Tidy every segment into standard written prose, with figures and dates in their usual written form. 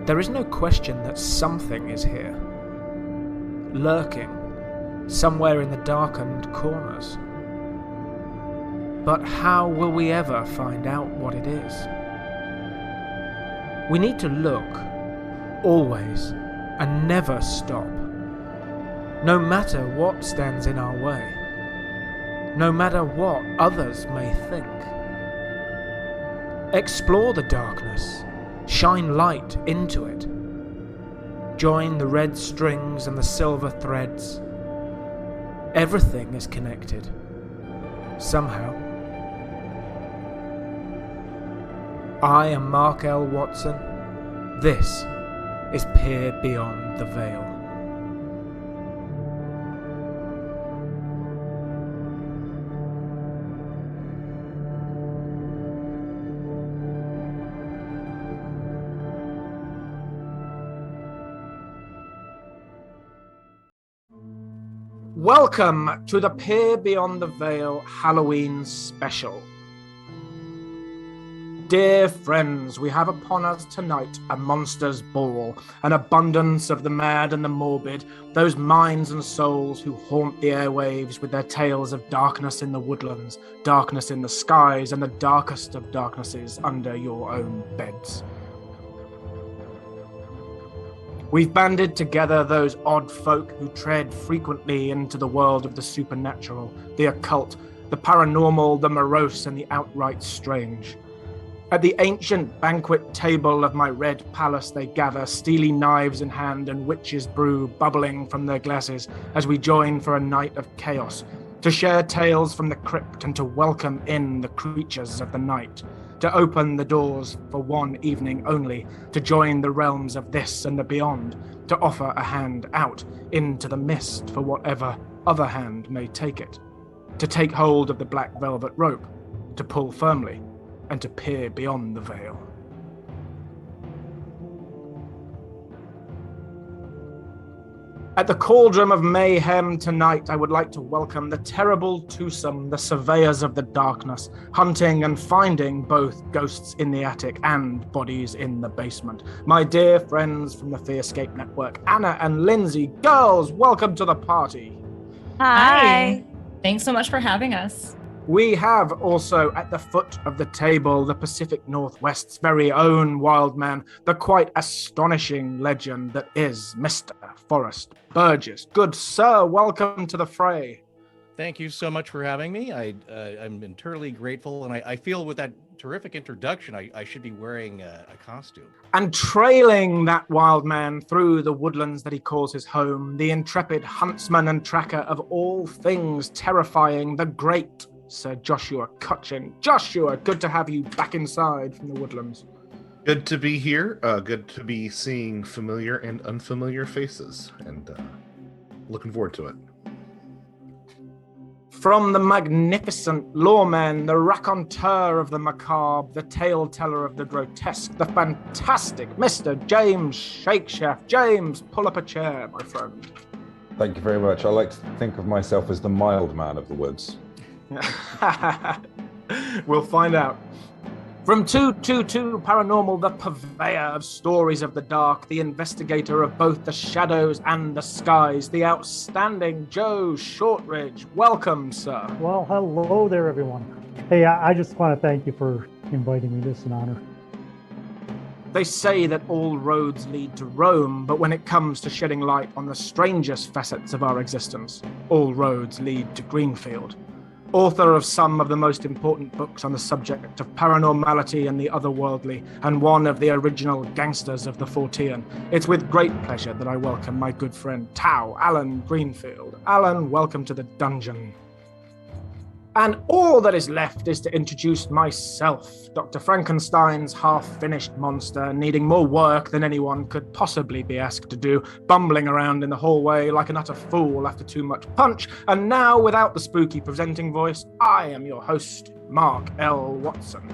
There is no question that something is here, lurking, somewhere in the darkened corners. But how will we ever find out what it is? We need to look, always, and never stop. No matter what stands in our way. No matter what others may think. Explore the darkness. Shine light into it. Join the red strings and the silver threads. Everything is connected. Somehow. I am Mark L. Watson. This is Peer Beyond the Veil. Welcome to the Peer Beyond the Veil Halloween special. Dear friends, we have upon us tonight a monster's ball, an abundance of the mad and the morbid, those minds and souls who haunt the airwaves with their tales of darkness in the woodlands, darkness in the skies, and the darkest of darknesses under your own beds. We've banded together those odd folk who tread frequently into the world of the supernatural, the occult, the paranormal, the morose, and the outright strange. At the ancient banquet table of my red palace they gather, steely knives in hand and witches' brew bubbling from their glasses as we join for a night of chaos, to share tales from the crypt and to welcome in the creatures of the night, to open the doors for one evening only, to join the realms of this and the beyond, to offer a hand out into the mist for whatever other hand may take it, to take hold of the black velvet rope, to pull firmly, and to peer beyond the veil. At the cauldron of mayhem tonight, I would like to welcome the terrible twosome, the surveyors of the darkness, hunting and finding both ghosts in the attic and bodies in the basement. My dear friends from the Fearscape Network, Anna and Lindsay, girls, welcome to the party. Hi. Thanks so much for having us. We have also at the foot of the table the Pacific Northwest's very own wild man, the quite astonishing legend that is Mr. Forrest Burgess. Good sir, welcome to the fray. Thank you so much for having me. I'm eternally grateful, and I feel with that terrific introduction, I should be wearing a costume. And trailing that wild man through the woodlands that he calls his home, the intrepid huntsman and tracker of all things terrifying, the great Sir Joshua Cutchin. Joshua, good to have you back inside from the woodlands. Good to be here. Good to be seeing familiar and unfamiliar faces, and looking forward to it. From the magnificent lawman, the raconteur of the macabre, the tale-teller of the grotesque, the fantastic Mr. James Shakespeare. James, pull up a chair, my friend. Thank you very much. I like to think of myself as the mild man of the woods. We'll find out. From 222 Paranormal, the purveyor of stories of the dark, the investigator of both the shadows and the skies, the outstanding Joe Shortridge. Welcome, sir. Well, hello there, everyone. Hey, I just want to thank you for inviting me. This is an honor. They say that all roads lead to Rome, but when it comes to shedding light on the strangest facets of our existence, all roads lead to Greenfield. Author of some of the most important books on the subject of paranormality and the otherworldly, and one of the original gangsters of the Fortean. It's with great pleasure that I welcome my good friend Tao, Alan Greenfield. Alan, welcome to the dungeon. And all that is left is to introduce myself, Dr. Frankenstein's half-finished monster, needing more work than anyone could possibly be asked to do, bumbling around in the hallway like an utter fool after too much punch. And now, without the spooky presenting voice, I am your host, Mark L. Watson.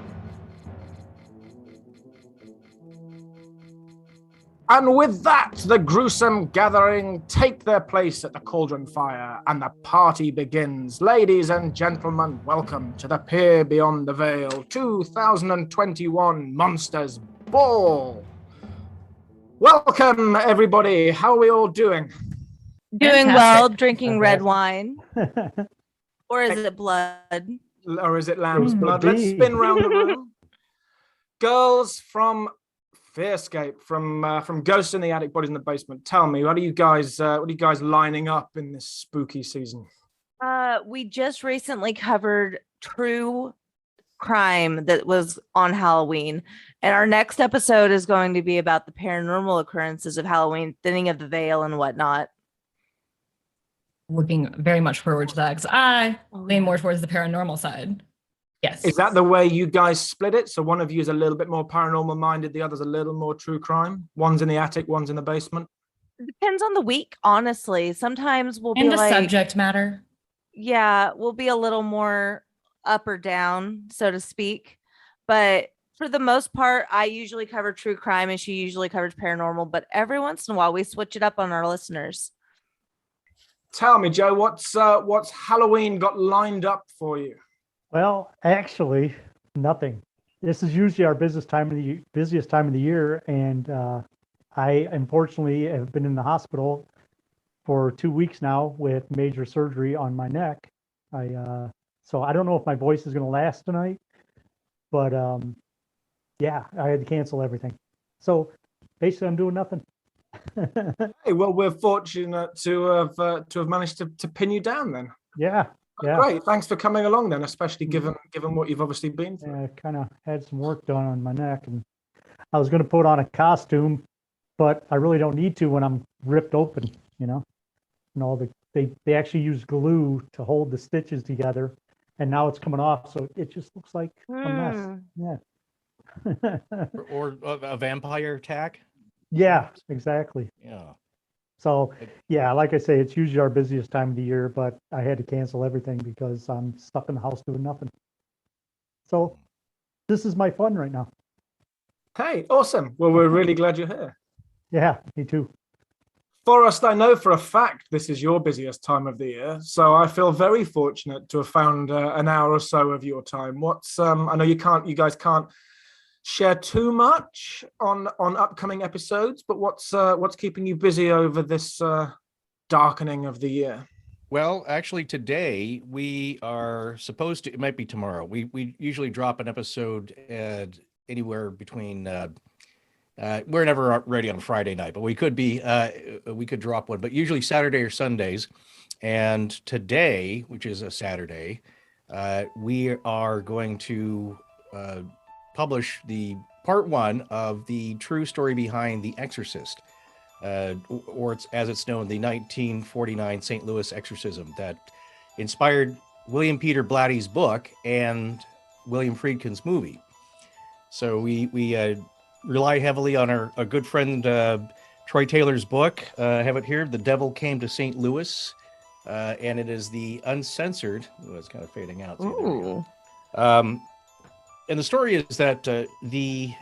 And with that, the gruesome gathering take their place at the cauldron fire, and the party begins. Ladies and gentlemen, welcome to the Peer Beyond the Veil 2021 Monsters Ball. Welcome, everybody. How are we all doing? Doing Fantastic. well, drinking red Fantastic. wine. Or is it blood? Or is it lamb's Could blood? be. Let's spin around the room. Girls from Fearscape, from Ghosts in the Attic, Bodies in the Basement. Tell me, what are you guys lining up in this spooky season? We just recently covered true crime that was on Halloween. And our next episode is going to be about the paranormal occurrences of Halloween, thinning of the veil and whatnot. Looking very much forward to that because I lean more towards the paranormal side. Yes. Is that the way you guys split it? So one of you is a little bit more paranormal minded, the other's a little more true crime? One's in the attic, one's in the basement? It depends on the week, honestly. Sometimes we'll and be the like, subject matter. yeah, we'll be a little more up or down, so to speak. But for the most part, I usually cover true crime and she usually covers paranormal. But every once in a while, we switch it up on our listeners. Tell me, Joe, what's Halloween got lined up for you? Well, actually, nothing. This is usually our busiest time of the year, and I unfortunately have been in the hospital for 2 weeks now with major surgery on my neck. So I don't know if my voice is going to last tonight, but yeah, I had to cancel everything. So basically, I'm doing nothing. Hey, well, we're fortunate to have managed to pin you down then. Yeah. Great. Thanks for coming along then, especially given what you've obviously been through. I kind of had some work done on my neck, and I was going to put on a costume, but I really don't need to when I'm ripped open, and they actually use glue to hold the stitches together, and now it's coming off, so it just looks like a mess. Yeah. Or a vampire attack. Yeah, exactly. Yeah. So yeah, like I say, it's usually our busiest time of the year, but I had to cancel everything because I'm stuck in the house doing nothing. So this is my fun right now. Hey, awesome. Well, we're really glad you're here. Yeah, me too. Forrest, I know for a fact this is your busiest time of the year, so I feel very fortunate to have found an hour or so of your time. I know you guys can't share too much on upcoming episodes, but what's keeping you busy over this darkening of the year? Well, actually, today we are supposed to. It might be tomorrow. We usually drop an episode at anywhere between. We're never ready on Friday night, but we could drop one. But usually Saturday or Sundays. And today, which is a Saturday, we are going to publish the part 1 of the true story behind The Exorcist, or as it's known, the 1949 St. Louis exorcism that inspired William Peter Blatty's book and William Friedkin's movie. So we rely heavily on our good friend Troy Taylor's book. I have it here, The Devil Came to St. Louis, and it is the uncensored. Oh, it's kind of fading out. See, there we go. And the story is that the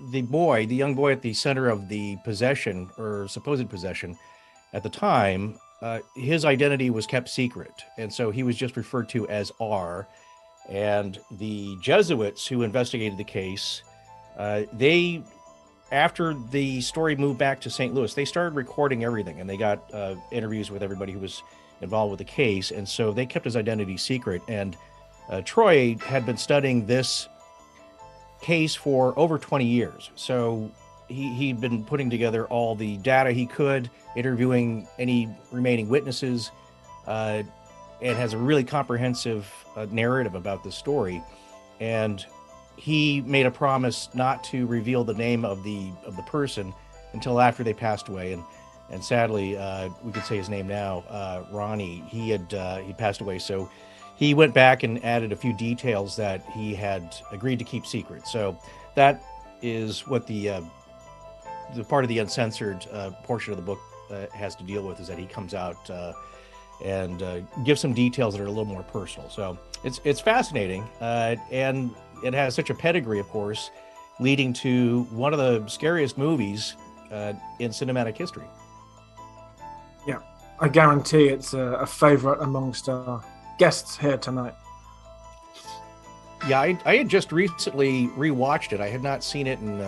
young boy at the center of the possession or supposed possession at the time, his identity was kept secret. And so he was just referred to as R. And the Jesuits who investigated the case, after the story moved back to St. Louis, they started recording everything, and they got interviews with everybody who was involved with the case. And so they kept his identity secret. And Troy had been studying this case for over 20 years. So he'd been putting together all the data he could, interviewing any remaining witnesses, and has a really comprehensive narrative about this story. And he made a promise not to reveal the name of the person until after they passed away. And sadly, we could say his name now, Ronnie, he passed away. So he went back and added a few details that he had agreed to keep secret. So that is what the part of the uncensored portion of the book has to deal with, is that he comes out and gives some details that are a little more personal. So it's fascinating, and it has such a pedigree, of course, leading to one of the scariest movies in cinematic history. Yeah, I guarantee it's a favorite amongst our guests here tonight. Yeah, I had just recently rewatched it. I had not seen it in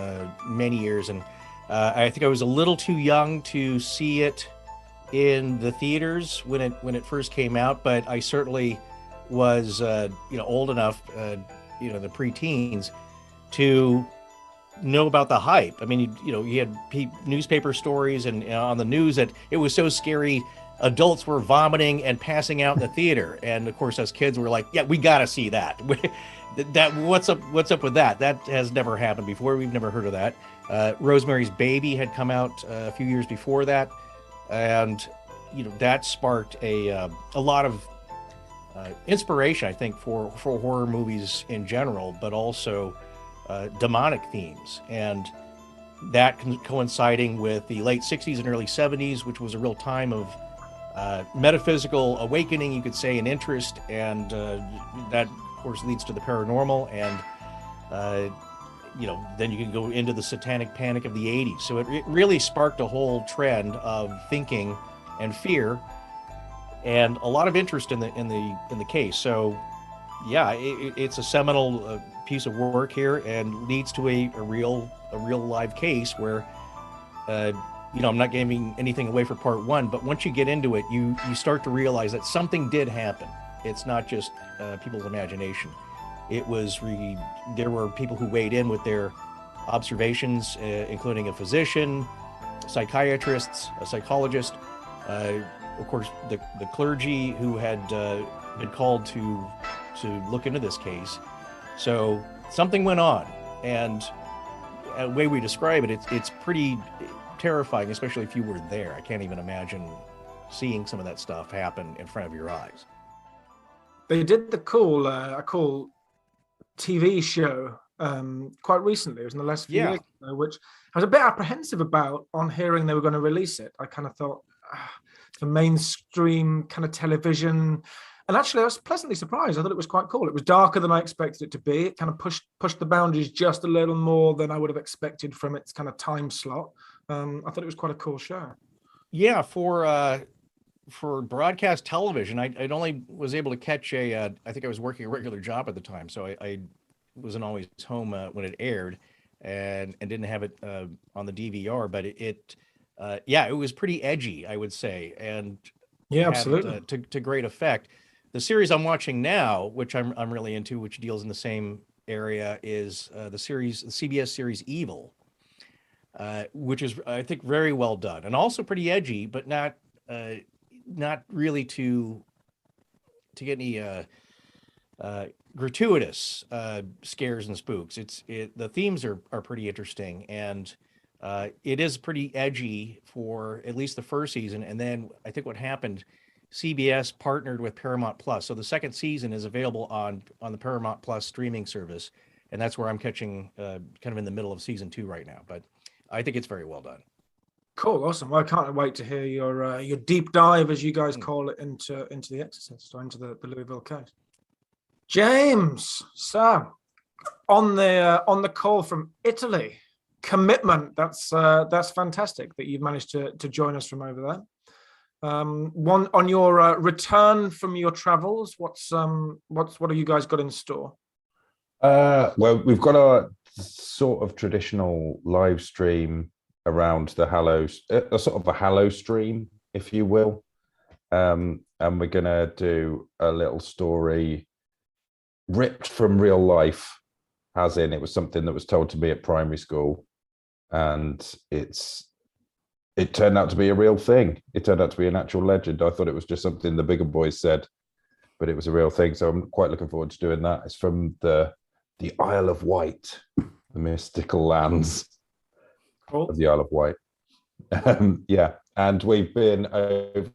many years, and I think I was a little too young to see it in the theaters when it first came out, but I certainly was old enough, the preteens, to know about the hype. I mean, you had newspaper stories and on the news that it was so scary, adults were vomiting and passing out in the theater, and of course, as kids, we're like, yeah, we got to see that. That what's up with that? That has never happened before. We've never heard of that. Rosemary's Baby had come out a few years before that, and that sparked a lot of inspiration, I think, for horror movies in general, but also demonic themes, and that coinciding with the late 60s and early 70s, which was a real time of metaphysical awakening, you could say, and interest, and that of course leads to the paranormal, and then you can go into the satanic panic of the 80s. So it really sparked a whole trend of thinking and fear, and a lot of interest in the case. So yeah, it's a seminal piece of work here, and leads to a real live case where I'm not giving anything away for part one, but once you get into it, you start to realize that something did happen. It's not just people's imagination. It was there were people who weighed in with their observations, including a physician, psychiatrists, a psychologist, of course the clergy who had been called to look into this case. So something went on, and the way we describe it, it's pretty terrifying, especially if you were there. I can't even imagine seeing some of that stuff happen in front of your eyes. They did a cool TV show quite recently. It was in the last few years, which I was a bit apprehensive about on hearing they were going to release it. I kind of thought the mainstream kind of television, and actually I was pleasantly surprised. I thought it was quite cool. It was darker than I expected it to be. It kind of pushed the boundaries just a little more than I would have expected from its kind of time slot. I thought it was quite a cool show. Yeah, for broadcast television, I only was able to catch I think I was working a regular job at the time, so I wasn't always home when it aired, and didn't have it on the DVR, but it was pretty edgy, I would say, and absolutely, to great effect. The series I'm watching now, which I'm really into, which deals in the same area, is the CBS series Evil, which is, I think, very well done, and also pretty edgy, but not really to get any gratuitous scares and spooks. The themes are pretty interesting, and it is pretty edgy for at least the first season. And then I think what happened, CBS partnered with Paramount Plus, so the second season is available on the Paramount Plus streaming service, and that's where I'm catching kind of in the middle of season 2 right now. But I think it's very well done. Cool, awesome. Well, I can't wait to hear your deep dive, as you guys call it, into The Exorcist, or into the Louisville case. James, so on the call from Italy, commitment. That's fantastic that you've managed to join us from over there. One on your return from your travels. What have you guys got in store? Well, we've got a sort of traditional live stream around the a sort of a Hallow stream, if you will, and we're gonna do a little story ripped from real life, as in it was something that was told to me at primary school, and it turned out to be a real thing. It turned out to be an actual legend. I thought it was just something the bigger boys said, but it was a real thing. So I'm quite looking forward to doing that. It's from the Isle of Wight, the mystical lands of the Isle of Wight. And we've been, over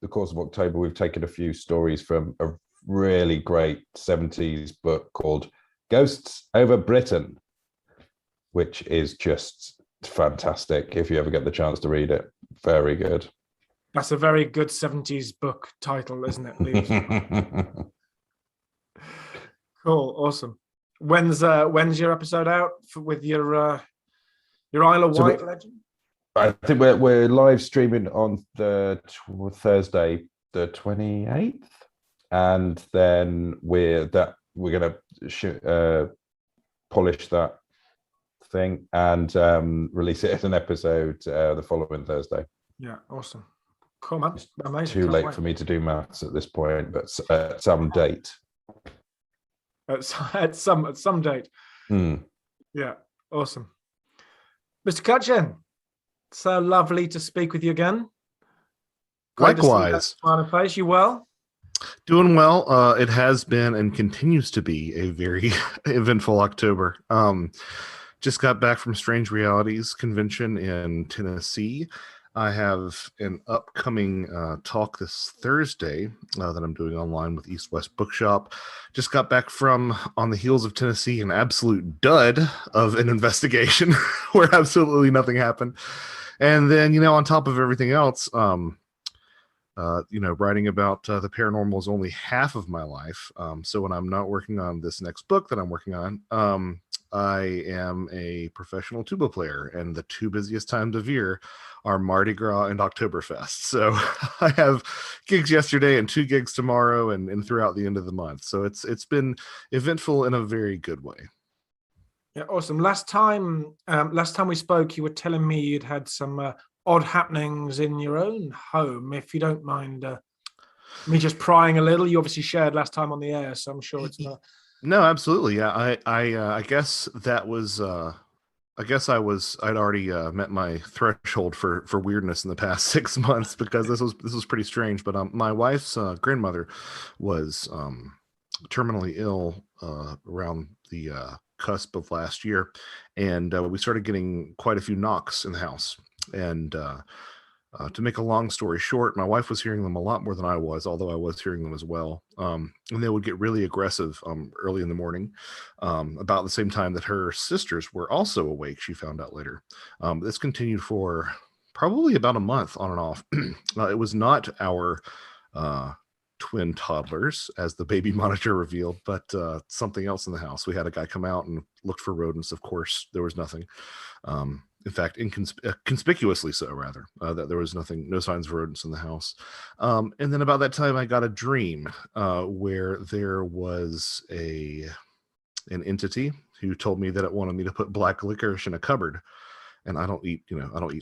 the course of October, we've taken a few stories from a really great 70s book called Ghosts Over Britain, which is just fantastic if you ever get the chance to read it. Very good. That's a very good 70s book title, isn't it? Cool, awesome. When's your episode out with your Isle of Wight legend? I think we're live streaming on the Thursday, the 28th, and then we're gonna polish that thing and release it as an episode the following Thursday. Yeah, awesome. Cool, man. Amazing. Too Can't late wait. for me to do maths at this point, but at some date. At some date. Mm. Yeah, awesome. Mr. Kutchin, so lovely to speak with you again. Great to see that Likewise. smiling face. You well? Doing well. It has been and continues to be a very eventful October. Just got back from Strange Realities convention in Tennessee. I have an upcoming talk this Thursday that I'm doing online with East West Bookshop. Just got back from, on the heels of Tennessee, an absolute dud of an investigation where absolutely nothing happened. And then, on top of everything else, writing about the paranormal is only half of my life. So when I'm not working on this next book that I'm working on, I am a professional tuba player, and the two busiest times of year are Mardi Gras and Oktoberfest. So I have gigs yesterday and 2 gigs tomorrow and throughout the end of the month. So it's been eventful in a very good way. Yeah, awesome. Last time we spoke, you were telling me you'd had some odd happenings in your own home. If you don't mind me just prying a little, you obviously shared last time on the air, so I'm sure it's not. No, absolutely. Yeah, I guess that was. I'd already met my threshold for weirdness in the past 6 months because this was pretty strange. But my wife's grandmother was terminally ill around the cusp of last year, and we started getting quite a few knocks in the house. And to make a long story short, my wife was hearing them a lot more than I was, although I was hearing them as well. And they would get really aggressive early in the morning, about the same time that her sisters were also awake, she found out later. This continued for probably about a month on and off. It was not our twin toddlers, as the baby monitor revealed, but something else in the house. We had a guy come out and looked for rodents. Of course, there was nothing. In fact, conspicuously so, rather, that there was no signs of rodents in the house. And then about that time, I got a dream where there was an entity who told me that it wanted me to put black licorice in a cupboard. And I don't eat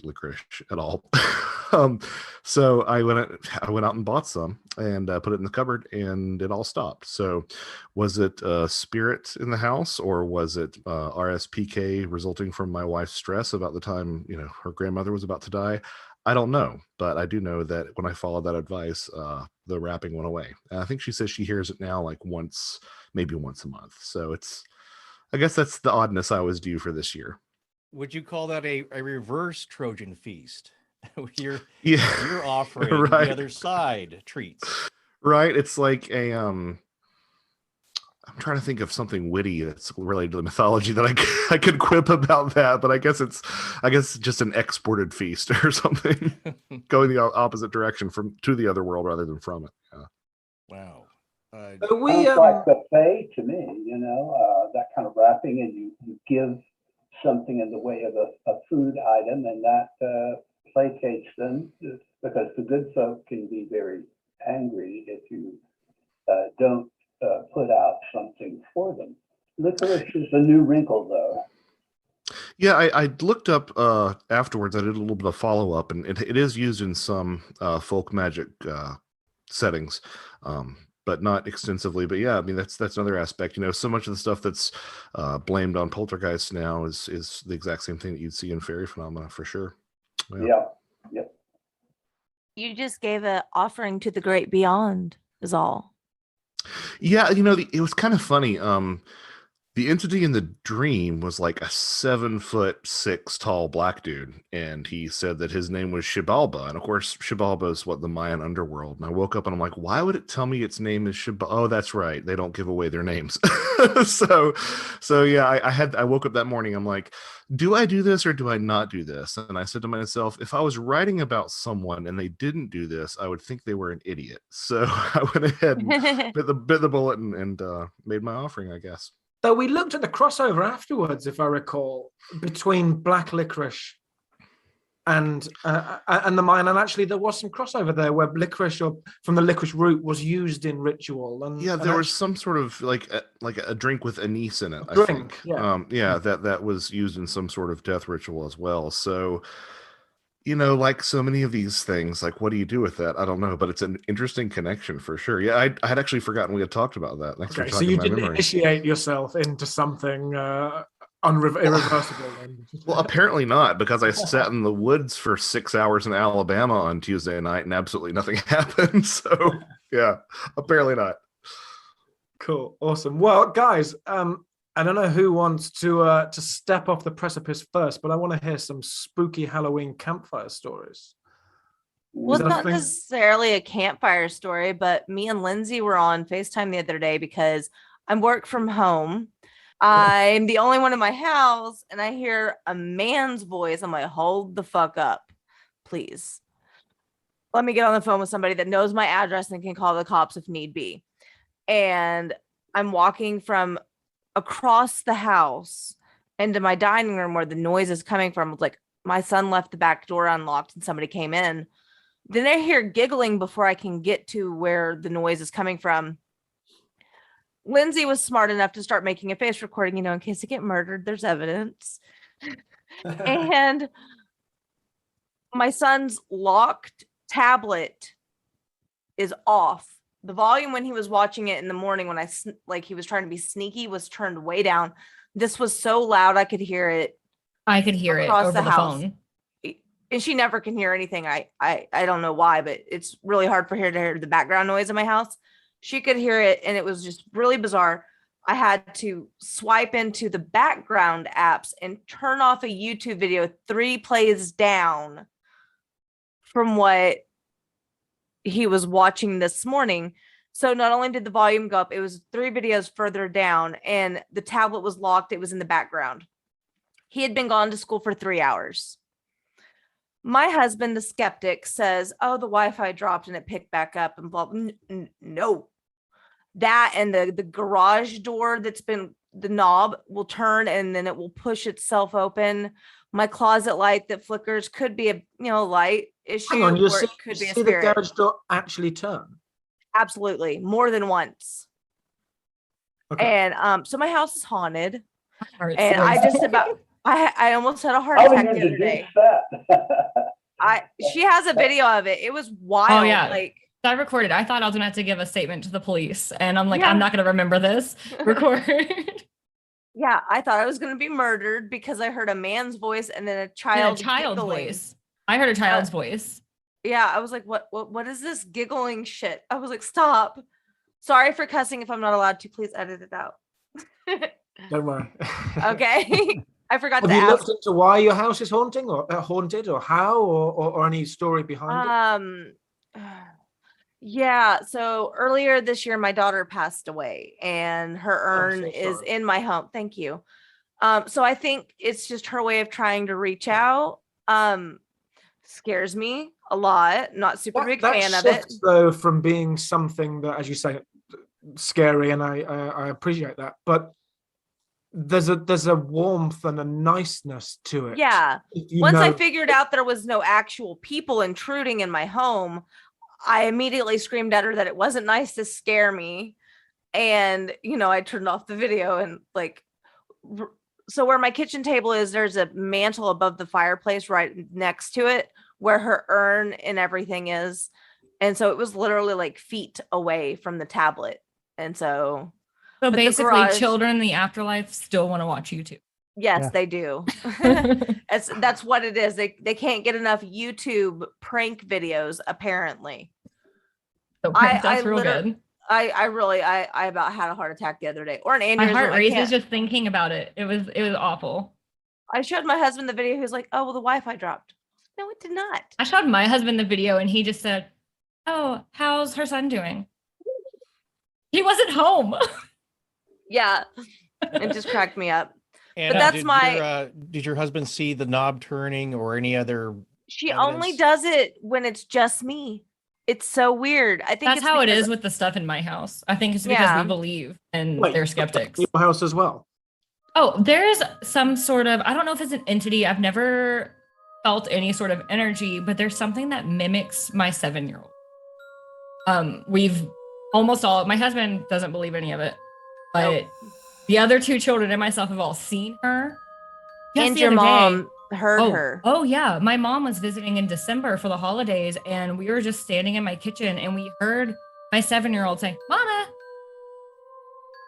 licorice at all. So I went out and bought some and put it in the cupboard, and it all stopped. So was it a spirit in the house, or was it RSPK resulting from my wife's stress about the time, her grandmother was about to die? I don't know, but I do know that when I followed that advice, the wrapping went away. And I think she says she hears it now like maybe once a month. So I guess that's the oddness I was due for this year. Would you call that a reverse Trojan feast? you're offering right. the other side treats. Right. It's like I'm trying to think of something witty that's related to the mythology that I could quip about that, but I guess it's just an exported feast or something, going the opposite direction to the other world rather than from it. Yeah. Wow. Sounds like the fray to me, that kind of wrapping, and you give something in the way of a food item, and that placates them, because the good folk can be very angry if you don't put out something for them. Licorice is a new wrinkle, though. Yeah, I looked up afterwards. I did a little bit of follow-up, and it is used in some folk magic settings, but not extensively. But yeah, I mean, that's another aspect. So much of the stuff that's blamed on poltergeists now is the exact same thing that you'd see in fairy phenomena, for sure. Yeah. Yep. You just gave an offering to the great beyond, is all. Yeah, it was kind of funny. The entity in the dream was like a 7'6" tall black dude, and he said that his name was Xibalba. And of course, Xibalba is the Mayan underworld. And I woke up and I'm like, why would it tell me its name is Xibalba? Oh, that's right, they don't give away their names. so yeah, I woke up that morning. I'm like, do I do this or do I not do this? And I said to myself, if I was writing about someone and they didn't do this, I would think they were an idiot. So I went ahead and bit the bullet and made my offering, I guess. So we looked at the crossover afterwards, if I recall, between black licorice and the mine, and actually there was some crossover there where licorice or from the licorice root was used in ritual. And Yeah, and there was some sort of like a drink with anise in it, I drink, think. yeah. That was used in some sort of death ritual as well. So, like so many of these things, like what do you do with that? I don't know, but it's an interesting connection for sure. Yeah, I had actually forgotten we had talked about that. Thanks for Okay, so jogging you my didn't memory. initiate yourself into something irreversible then? Well, apparently not, because I sat in the woods for 6 hours in Alabama on Tuesday night and absolutely nothing happened. So, yeah, apparently not. Cool, awesome. Well, guys, I don't know who wants to step off the precipice first, but I want to hear some spooky Halloween campfire stories. Well, it's not necessarily a campfire story, but me and Lindsay were on FaceTime the other day because I work from home. I'm the only one in my house, and I hear a man's voice. I'm like, hold the fuck up, please. Let me get on the phone with somebody that knows my address and can call the cops if need be. And I'm walking from across the house into my dining room where the noise is coming from. It's like my son left the back door unlocked and somebody came in. Then I hear giggling before I can get to where the noise is coming from. Lindsay was smart enough to start making a face recording, in case I get murdered, there's evidence. And my son's locked tablet is off. The volume when he was watching it in the morning when he was trying to be sneaky was turned way down. This was so loud I could hear it. I could hear it over the phone. And she never can hear anything. I don't know why, but it's really hard for her to hear the background noise in my house. She could hear it, and it was just really bizarre. I had to swipe into the background apps and turn off a YouTube video 3 plays down from what he was watching this morning. So not only did the volume go up, it was 3 videos further down, and the tablet was locked. It was in the background. He had been gone to school for 3 hours. My husband, the skeptic, says, oh, the Wi-Fi dropped and it picked back up and blah. No. That and the garage door that's been, the knob will turn and then it will push itself open. My closet light that flickers could be a light issue. Hang on, it could be a spirit. The garage door actually turn? Absolutely. More than once. Okay. And so my house is haunted. And I just about... I almost had a heart attack the other day. She has a video of it. It was wild. Oh yeah, I recorded. I thought I was gonna have to give a statement to the police, and I'm like, I'm not gonna remember this. Record. Yeah, I thought I was gonna be murdered because I heard a man's voice and then a child's voice. I heard a child's voice. Yeah, I was like, what is this giggling shit? I was like, stop. Sorry for cussing if I'm not allowed to. Please edit it out. Don't worry. Okay. I forgot to ask. Have you looked into why your house is haunted or how or any story behind it? Yeah. So earlier this year, my daughter passed away and her urn is in my home. Thank you. So I think it's just her way of trying to reach out. Scares me a lot. Not super big fan of it. Though, from being something that, as you say, scary, and I appreciate that, but there's a warmth and a niceness to it. Yeah. Once I figured out there was no actual people intruding in my home, I immediately screamed at her that it wasn't nice to scare me. And, I turned off the video and so where my kitchen table is, there's a mantle above the fireplace right next to it where her urn and everything is. And so it was literally feet away from the tablet. And so basically children in the afterlife still want to watch YouTube. Yes, they do. That's what it is. They can't get enough YouTube prank videos, apparently. So that's real good. I about had a heart attack the other day, or an aneurysm. My heart races just thinking about it. It was awful. I showed my husband the video. He was like, "Oh, well, the Wi-Fi dropped." No, it did not. I showed my husband the video, and he just said, "Oh, how's her son doing?" He wasn't home. Yeah, it just cracked me up. And but that's did your husband see the knob turning or any other? She only does it when it's just me. It's so weird. I think that's how it is with the stuff in my house. I think it's because we believe and they're skeptics. Your house as well. Oh, there's some sort of, I don't know if it's an entity. I've never felt any sort of energy, but there's something that mimics my 7-year-old. We've almost all, my husband doesn't believe any of it, but the other 2 children and myself have all seen her. Just And the your other day- mom heard her. Oh yeah, my mom was visiting in December for the holidays, and we were just standing in my kitchen, and we heard my 7-year-old say, "Mama."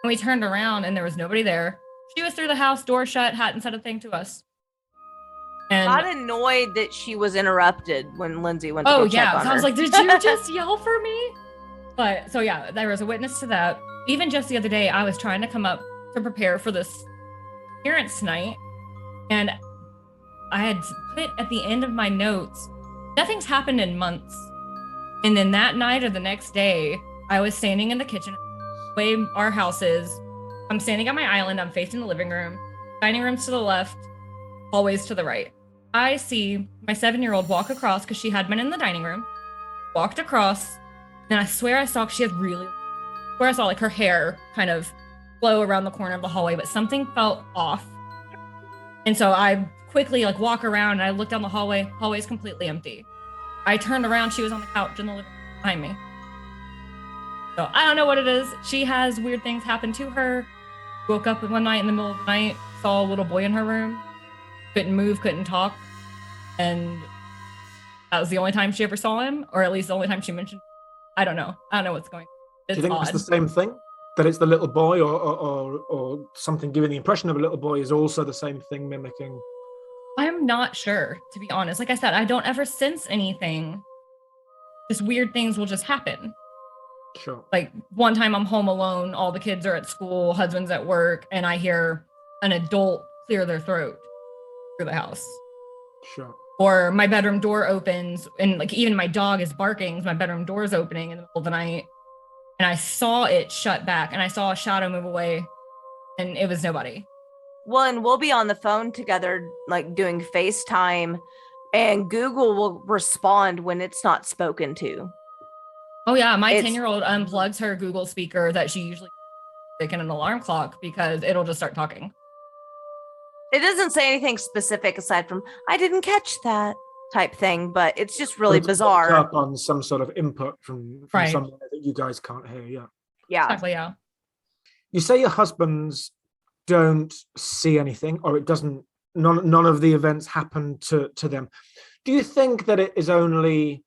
And we turned around, and there was nobody there. She was through the house, door shut, hadn't said a thing to us. And Got annoyed that she was interrupted when Lindsay went to go check on so her. I was like, "Did you just yell for me?" But so yeah, there was a witness to that. Even just the other day, I was trying to come up to prepare for this appearance tonight, and I had put at the end of my notes, nothing's happened in months. And then that night or the next day, I was standing in the kitchen, the way our house is. I'm standing on my island, I'm facing the living room, dining room's to the left, hallways to the right. I see my 7-year-old walk across, because she had been in the dining room, walked across, and I swear I saw, she had I saw like her hair kind of flow around the corner of the hallway, but something felt off. And so I quickly like walk around, and I look down the hallway's completely empty. I turned around, she was on the couch in the living room behind me. So I don't know what it is. She has weird things happen to her. Woke up one night in the middle of the night, saw a little boy in her room, couldn't move, couldn't talk. And that was the only time she ever saw him, or at least the only time she mentioned. I don't know what's going on. Do you think it's the same thing? That it's the little boy, or something giving the impression of a little boy is also the same thing mimicking? I'm not sure, to be honest. Like I said, I don't ever sense anything. Just weird things will just happen. Sure. Like one time I'm home alone, all the kids are at school, husband's at work, and I hear an adult clear their throat through the house. Sure. Or my bedroom door opens, and like even my dog is barking, my bedroom door is opening in the middle of the night, and I saw it shut back, and I saw a shadow move away, and it was nobody. Well, and we'll be on the phone together, like doing FaceTime, and Google will respond when it's not spoken to. Oh yeah, my 10-year-old unplugs her Google speaker that she usually sticks in an alarm clock, because it'll just start talking. It doesn't say anything specific aside from "I didn't catch that" type thing, but it's just really bizarre. Up on some sort of input from Right. somewhere that you guys can't hear. Yeah. Yeah. Exactly, yeah. You say your husbands don't see anything, or it doesn't. None of the events happen to them. Do you think that it is only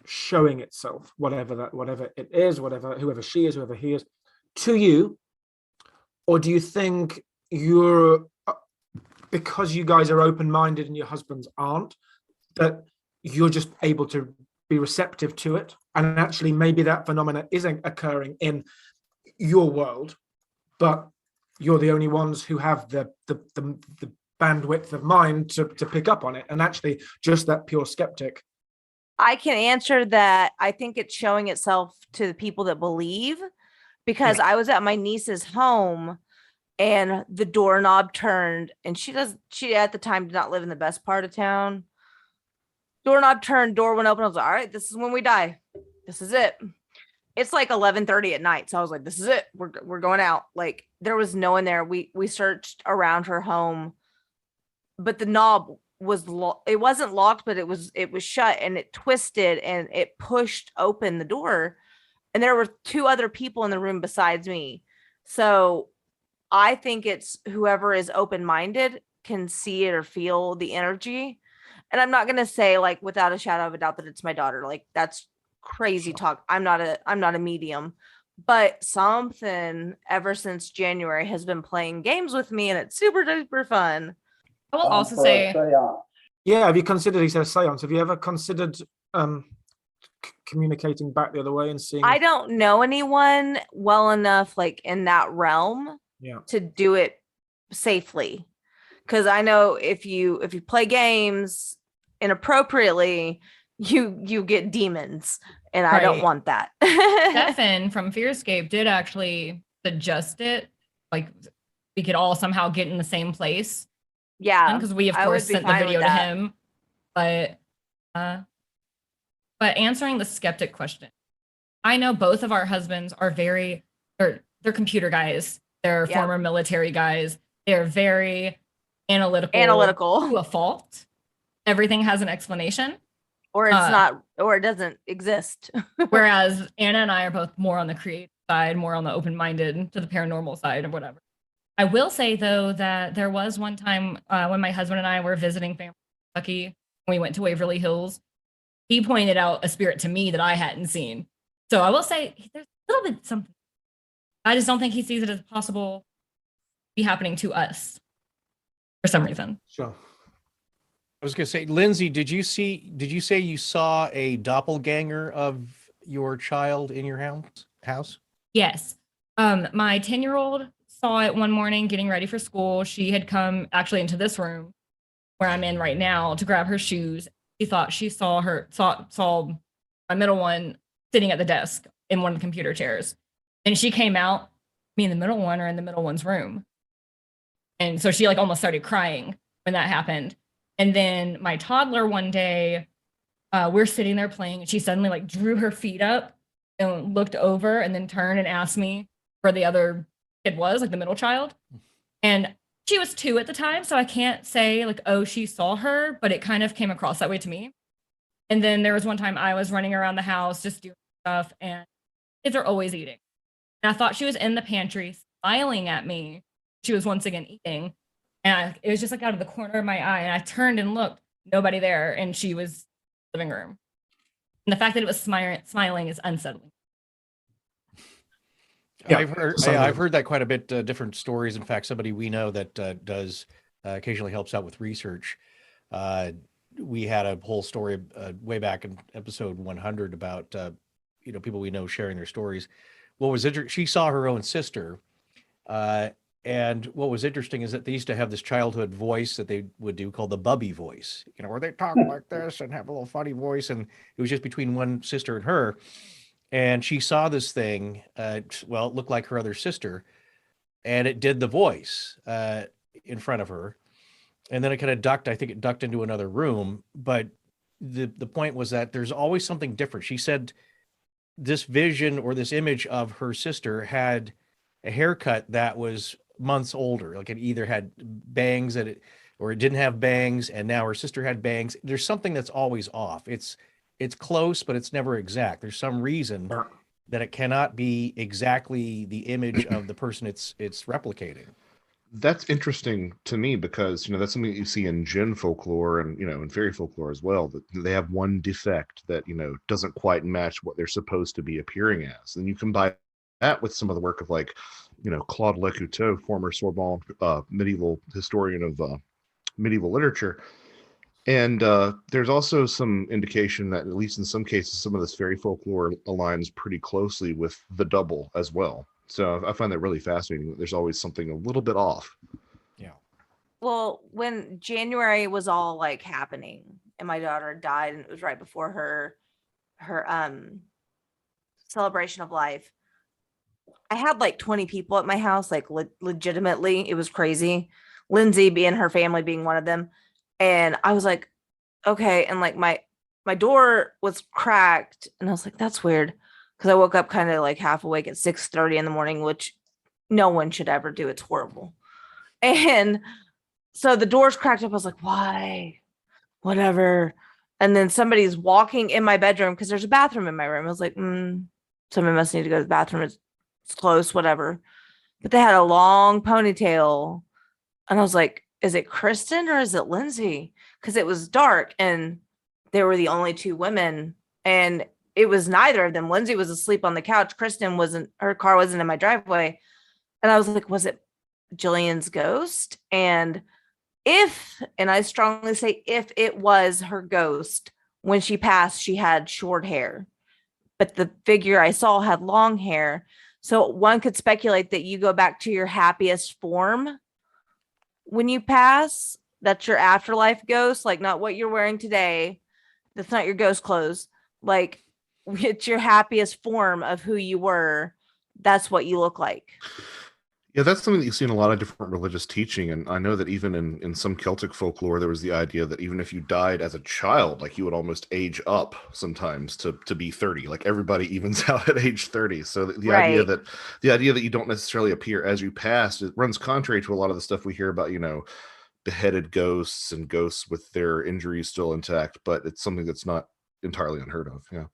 showing itself, whatever it is, whoever she is, whoever he is, to you, or do you think you're, because you guys are open-minded and your husbands aren't, that you're just able to be receptive to it, and actually maybe that phenomena isn't occurring in your world, but you're the only ones who have the bandwidth of mind to pick up on it, and actually just that pure skeptic? I can answer that. I think it's showing itself to the people that believe, because I was at my niece's home and the doorknob turned, and she at the time did not live in the best part of town. Doorknob turned, door went open. I was like, all right, this is when we die. This is it. It's like 11:30 at night. So I was like, this is it. We're going out. Like, there was no one there. We searched around her home, but the knob was it wasn't locked, but it was shut, and it twisted and it pushed open the door, and there were 2 other people in the room besides me. So I think it's whoever is open-minded can see it or feel the energy. And I'm not going to say, like, without a shadow of a doubt that it's my daughter. Like, that's crazy talk. I'm not a medium, but something ever since January has been playing games with me, and it's super duper fun. I will also say, yeah, have you considered, he says seance, have you ever considered communicating back the other way and seeing? I don't know anyone well enough, like, in that realm, to do it safely, because I know if you play games inappropriately, you get demons, and I don't want that. Stefan from Fearscape did actually suggest it, like we could all somehow get in the same place. Yeah, because we of course sent the video to him. But answering the skeptic question, I know both of our husbands are they're computer guys. They're former military guys. They're very analytical to a fault. everything has an explanation. Or it's not, or it doesn't exist. Whereas Anna and I are both more on the creative side, more on the open-minded to the paranormal side or whatever. I will say though that there was one time when my husband and I were visiting family in Kentucky, when we went to Waverly Hills, he pointed out a spirit to me that I hadn't seen. So I will say there's a little bit something. I just don't think he sees it as possible to be happening to us for some reason. Sure. I was going to say, Lindsay, did you say you saw a doppelganger of your child in your house? Yes. My 10-year-old saw it one morning getting ready for school. She had come actually into this room where I'm in right now to grab her shoes. She thought she saw my middle one sitting at the desk in one of the computer chairs. And she came out, me and the middle one are in the middle one's room. And so she like almost started crying when that happened. And then my toddler one day, we're sitting there playing and she suddenly like drew her feet up and looked over and then turned and asked me where the other kid was, like the middle child. And she was 2 at the time, so I can't say like, oh, she saw her, but it kind of came across that way to me. And then there was one time I was running around the house just doing stuff, and kids are always eating. And I thought she was in the pantry smiling at me. She was once again eating. And it was just like out of the corner of my eye. And I turned and looked, nobody there. And she was in the living room. And the fact that it was smiling is unsettling. Yeah, I've heard that quite a bit, different stories. In fact, somebody we know that does occasionally helps out with research. We had a whole story way back in episode 100 about people we know sharing their stories. What was interesting, she saw her own sister, and what was interesting is that they used to have this childhood voice that they would do called the Bubby voice, where they talk like this and have a little funny voice, and it was just between one sister and her. And she saw this thing, it looked like her other sister, and it did the voice in front of her. And then it kind of ducked, I think it ducked into another room. But the point was that there's always something different. She said this vision or this image of her sister had a haircut that was months older. Like it either had bangs or it didn't have bangs, and now her sister had bangs. There's something that's always off. It's close, but it's never exact. There's some reason that it cannot be exactly the image of the person it's replicating. That's interesting to me because, that's something that you see in Jinn folklore and, in fairy folklore as well, that they have one defect that, doesn't quite match what they're supposed to be appearing as. And you combine that with some of the work of Claude Lécouteau, former Sorbonne medieval historian of medieval literature. And there's also some indication that, at least in some cases, some of this fairy folklore aligns pretty closely with the double as well. So I find that really fascinating. There's always something a little bit off. Yeah. Well, when January was all happening and my daughter died, and it was right before her celebration of life, I had 20 people at my house, legitimately. It was crazy. Lindsay being her family being one of them. And I was like, okay. And my door was cracked. And I was like, that's weird. Because I woke up kind of half awake at 6:30 in the morning, which no one should ever do. It's horrible. And so the door's cracked up. I was like, why? Whatever. And then somebody's walking in my bedroom because there's a bathroom in my room. I was like, somebody must need to go to the bathroom. It's close, whatever. But they had a long ponytail. And I was like, is it Kristen or is it Lindsay? Because it was dark and they were the only 2 women. And it was neither of them. Lindsay was asleep on the couch. Kristen her car wasn't in my driveway. And I was like, was it Jillian's ghost? And I strongly say if it was her ghost, when she passed, she had short hair. But the figure I saw had long hair. So one could speculate that you go back to your happiest form when you pass. That's your afterlife ghost, not what you're wearing today. That's not your ghost clothes. It's your happiest form of who you were. That's what you look like. Yeah, that's something that you see in a lot of different religious teaching. And I know that even in some Celtic folklore, there was the idea that even if you died as a child, you would almost age up sometimes to be 30. Everybody evens out at age 30. So the idea that you don't necessarily appear as you pass, it runs contrary to a lot of the stuff we hear about, beheaded ghosts and ghosts with their injuries still intact, but it's something that's not entirely unheard of. Yeah.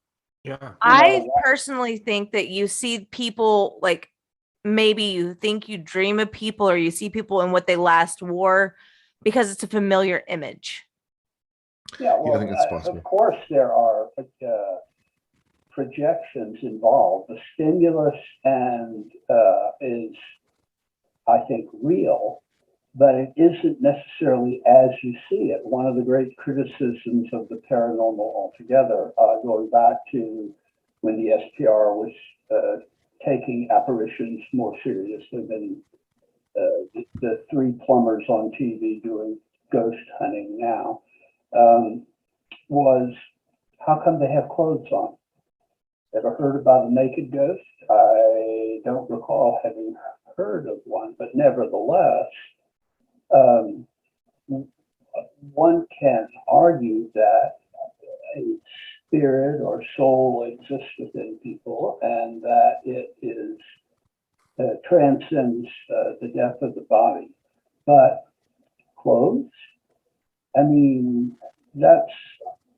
Yeah. I personally think that you see people, like, maybe you think you dream of people or you see people in what they last wore because it's a familiar image. Yeah, well, I think it's possible. of course there are projections involved. The stimulus and is, I think, real, but it isn't necessarily as you see it. One of the great criticisms of the paranormal altogether, going back to when the SPR was taking apparitions more seriously than the three plumbers on TV doing ghost hunting now, was how come they have clothes on? Ever heard about a naked ghost? I don't recall having heard of one, but nevertheless, one can argue that a spirit or soul exists within people and that it is transcends the death of the body. But clothes, I mean, that's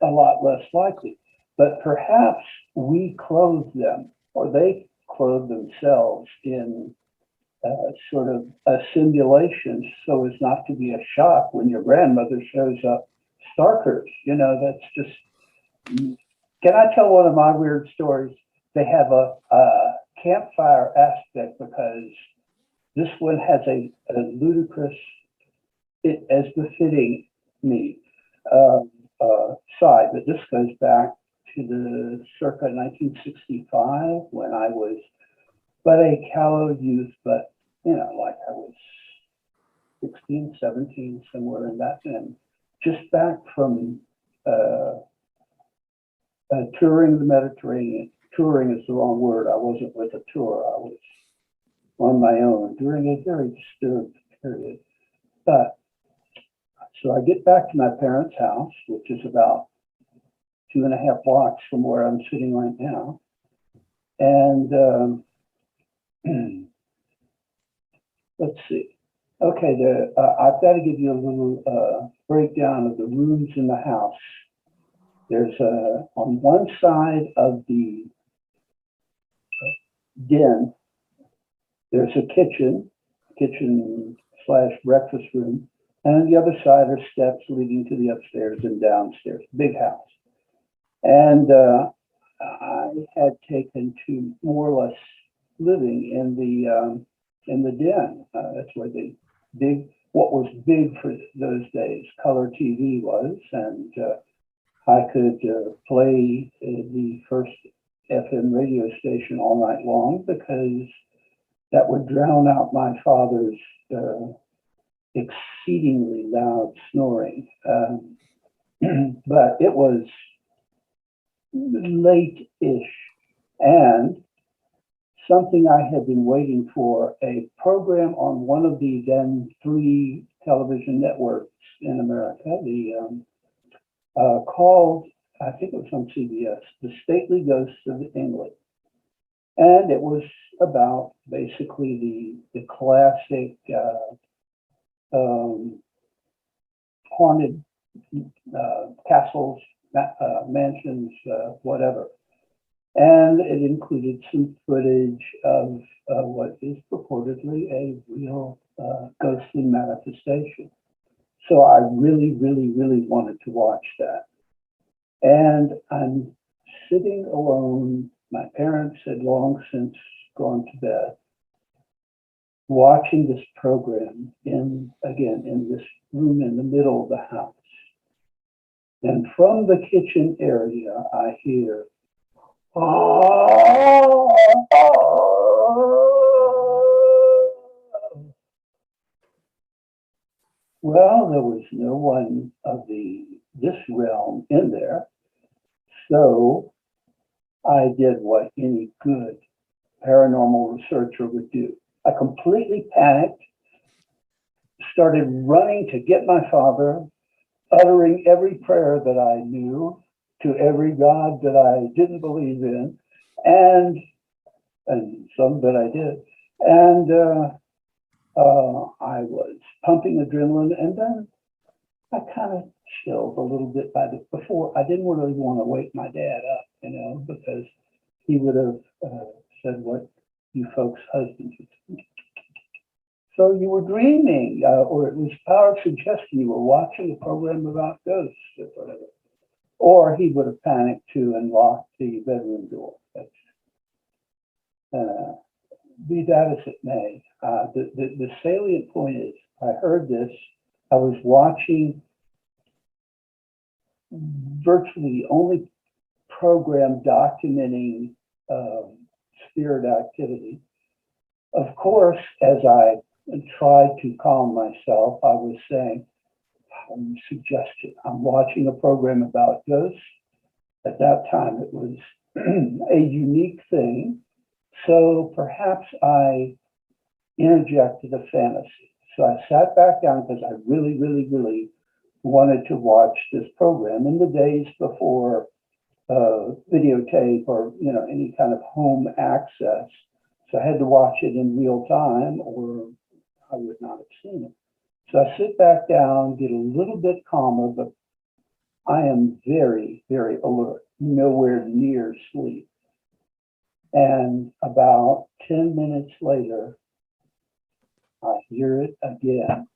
a lot less likely. But perhaps we clothe them, or they clothe themselves in sort of a simulation so as not to be a shock when your grandmother shows up starkers. You know, that's just, can I tell one of my weird stories? They have a campfire aspect because this one has a ludicrous, as befitting me, side, but this goes back to the circa 1965 when I was but a callow youth, but you know, like I was 16, 17, somewhere in that end, just back from touring the Mediterranean. Touring is the wrong word. I wasn't with a tour. I was on my own during a very disturbed period. But so I get back to my parents' house, which is about 2.5 blocks from where I'm sitting right now. And let's see. Okay, I've got to give you a little breakdown of the rooms in the house. There's on one side of the den, there's a kitchen slash breakfast room, and on the other side are steps leading to the upstairs and downstairs. Big house. And I had taken to more or less living in the den. That's where what was big for those days, color TV was, and I could play the first FM radio station all night long because that would drown out my father's exceedingly loud snoring. But it was late-ish, and something I had been waiting for, a program on one of the then 3 television networks in America, called, I think it was on CBS, The Stately Ghosts of England. And it was about basically the classic haunted castles, mansions, whatever. And it included some footage of what is purportedly a real ghostly manifestation. So I really, really, really wanted to watch that. And I'm sitting alone. My parents had long since gone to bed, watching this program in this room in the middle of the house. And from the kitchen area, I hear, oh. Well, there was no one of this realm in there. So I did what any good paranormal researcher would do. I completely panicked, started running to get my father, uttering every prayer that I knew to every god that I didn't believe in, and some that I did. And I was pumping adrenaline, and then I kind of chilled a little bit before. I didn't really want to wake my dad up, because he would have said what you folks' husbands would say. So you were dreaming, or it was power of suggestion. You were watching a program about ghosts or whatever. Or he would have panicked too and locked the bedroom door. Be that as it may, the salient point is, I heard this. I was watching virtually the only program documenting spirit activity. Of course, as I tried to calm myself, I was saying, suggestion. I'm watching a program about ghosts. At that time, it was a unique thing. So perhaps I interjected a fantasy. So I sat back down because I really, really, really wanted to watch this program in the days before videotape or any kind of home access. So I had to watch it in real time, or I would not have seen it. So I sit back down, get a little bit calmer, but I am very, very alert, nowhere near sleep. And about 10 minutes later, I hear it again.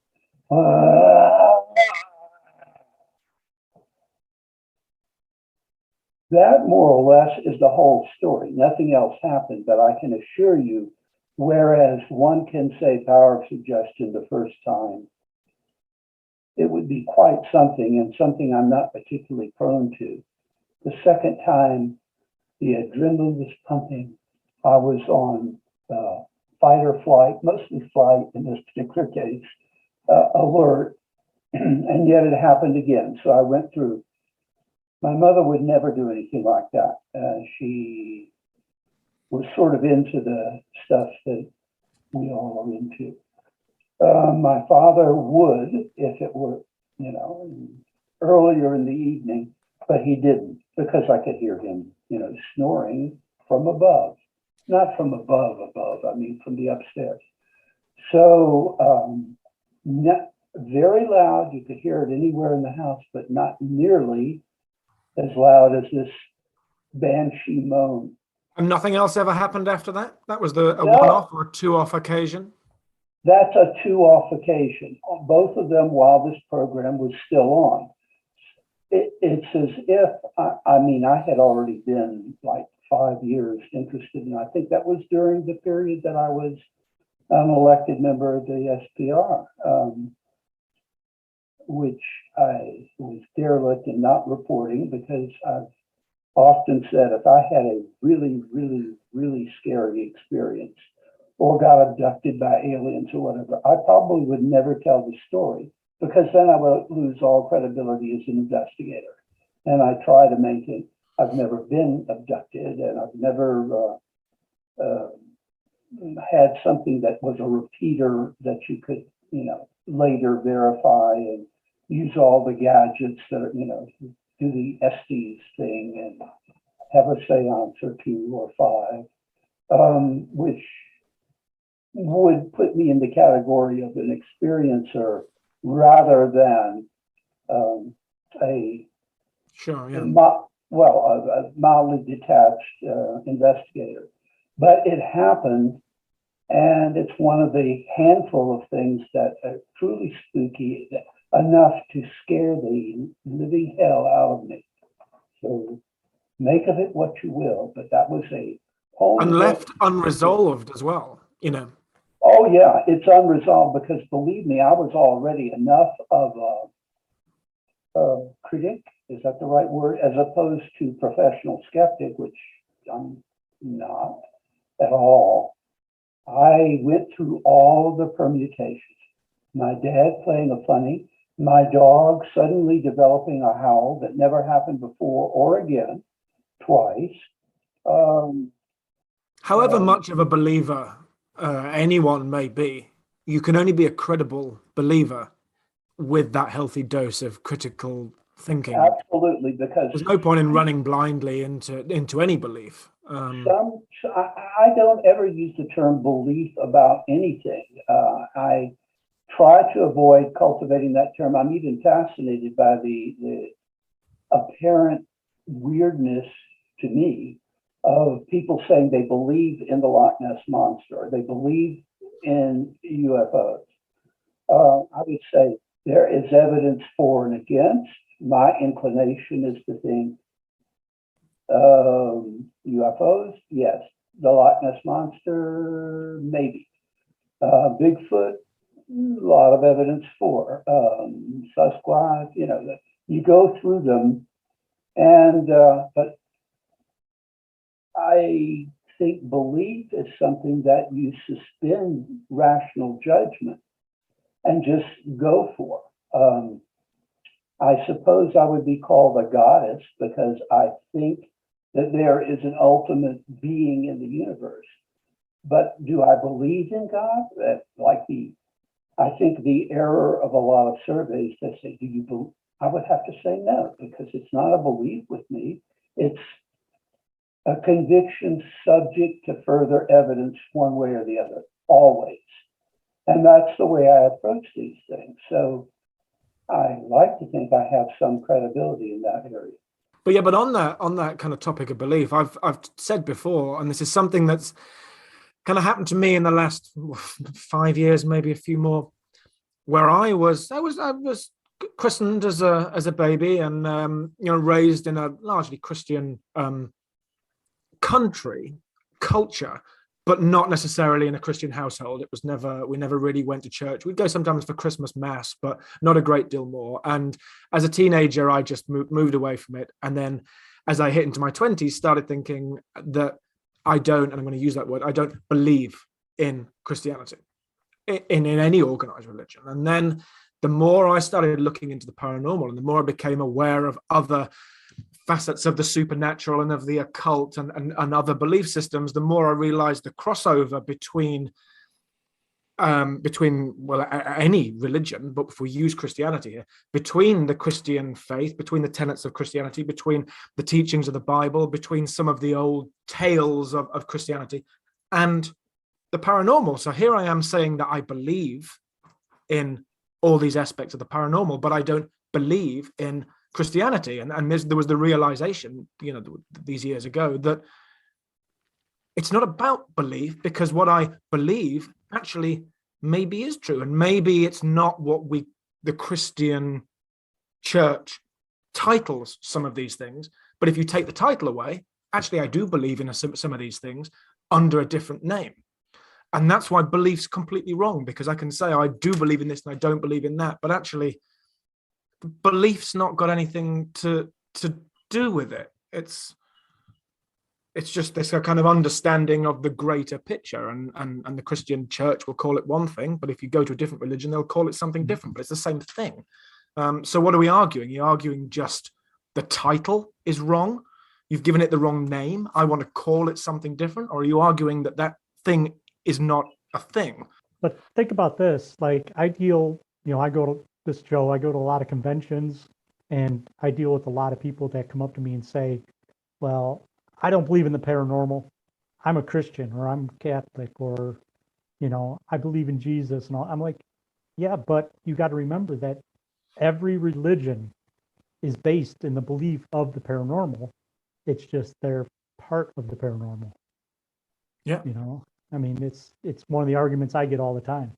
That more or less is the whole story. Nothing else happened, but I can assure you, whereas one can say power of suggestion the first time, it would be quite something, and something I'm not particularly prone to. The second time, the adrenaline was pumping. I was on fight or flight, mostly flight in this particular case, alert, and yet it happened again. So I went through. My mother would never do anything like that. She was sort of into the stuff that we all are into. My father would, if it were, earlier in the evening, but he didn't, because I could hear him, snoring from above. Not from above, I mean from the upstairs. So very loud, you could hear it anywhere in the house, but not nearly as loud as this banshee moan. And nothing else ever happened after that? That was a one-off or a two-off occasion? That's a two-off occasion. Both of them while this program was still on. It's as if, I had already been like 5 years interested, and I think that was during the period that I was an elected member of the SPR, which I was derelict in not reporting, because I've often said if I had a really, really, really scary experience or got abducted by aliens or whatever, I probably would never tell the story, because then I would lose all credibility as an investigator. And I try to make it, I've never been abducted, and I've never had something that was a repeater that you could, later verify and use all the gadgets that are, do the Estes thing and have a seance or 2 or 5, which would put me in the category of an experiencer rather than a mildly detached investigator. But it happened, and it's one of the handful of things that are truly spooky, enough to scare the living hell out of me. So make of it what you will, but that was a whole... And left unresolved as well, Oh yeah, it's unresolved, because believe me, I was already enough of a critic, is that the right word, as opposed to professional skeptic, which I'm not at all. I went through all the permutations. My dad playing a funny, my dog suddenly developing a howl that never happened before or again, twice. However much of a believer anyone may be, you can only be a credible believer with that healthy dose of critical thinking. Absolutely, because there's no point in running blindly into any belief. I don't ever use the term belief about anything. I try to avoid cultivating that term. I'm even fascinated by the apparent weirdness to me of people saying they believe in the Loch Ness Monster, or they believe in UFOs. I would say there is evidence for and against. My inclination is to think UFOs, yes. The Loch Ness Monster, maybe. Bigfoot, a lot of evidence for. Sasquatch, you go through them, and but I think belief is something that you suspend rational judgment and just go for. I suppose I would be called a goddess because I think that there is an ultimate being in the universe. But do I believe in God? I think the error of a lot of surveys that say, do you believe? I would have to say no, because it's not a belief with me. It's a conviction subject to further evidence one way or the other, always. And that's the way I approach these things. So I like to think I have some credibility in that area. But on that kind of topic of belief, I've said before, and this is something that's kind of happened to me in the last 5 years, maybe a few more, where I was christened as a baby, and raised in a largely Christian culture, but not necessarily in a Christian household. It was we never really went to church. We'd go sometimes for Christmas mass, but not a great deal more. And as a teenager, I just moved away from it. And then as I hit into my 20s, started thinking that I don't, and I'm going to use that word, I don't believe in Christianity, in any organized religion. And then the more I started looking into the paranormal, and the more I became aware of other facets of the supernatural and of the occult and other belief systems, the more I realized the crossover between any religion, but if we use Christianity here, between the Christian faith, between the tenets of Christianity, between the teachings of the Bible, between some of the old tales of Christianity and the paranormal. So here I am saying that I believe in all these aspects of the paranormal, but I don't believe in Christianity. And there was the realization, these years ago, that it's not about belief, because what I believe actually maybe is true, and maybe it's not what the Christian church titles some of these things. But if you take the title away, actually I do believe in some of these things under a different name. And that's why belief's completely wrong, because I can say I do believe in this and I don't believe in that, but actually belief's not got anything to do with it. It's just this kind of understanding of the greater picture, and the Christian church will call it one thing, but if you go to a different religion, they'll call it something different, but it's the same thing. So what are we arguing? You're arguing just the title is wrong, you've given it the wrong name, I want to call it something different, or are you arguing that thing is not a thing? But think about this, like I go to a lot of conventions, and I deal with a lot of people that come up to me and say, well, I don't believe in the paranormal. I'm a Christian, or I'm Catholic, or, I believe in Jesus and all. I'm like, yeah, but you got to remember that every religion is based in the belief of the paranormal. It's just they're part of the paranormal. Yeah. I mean, it's one of the arguments I get all the time.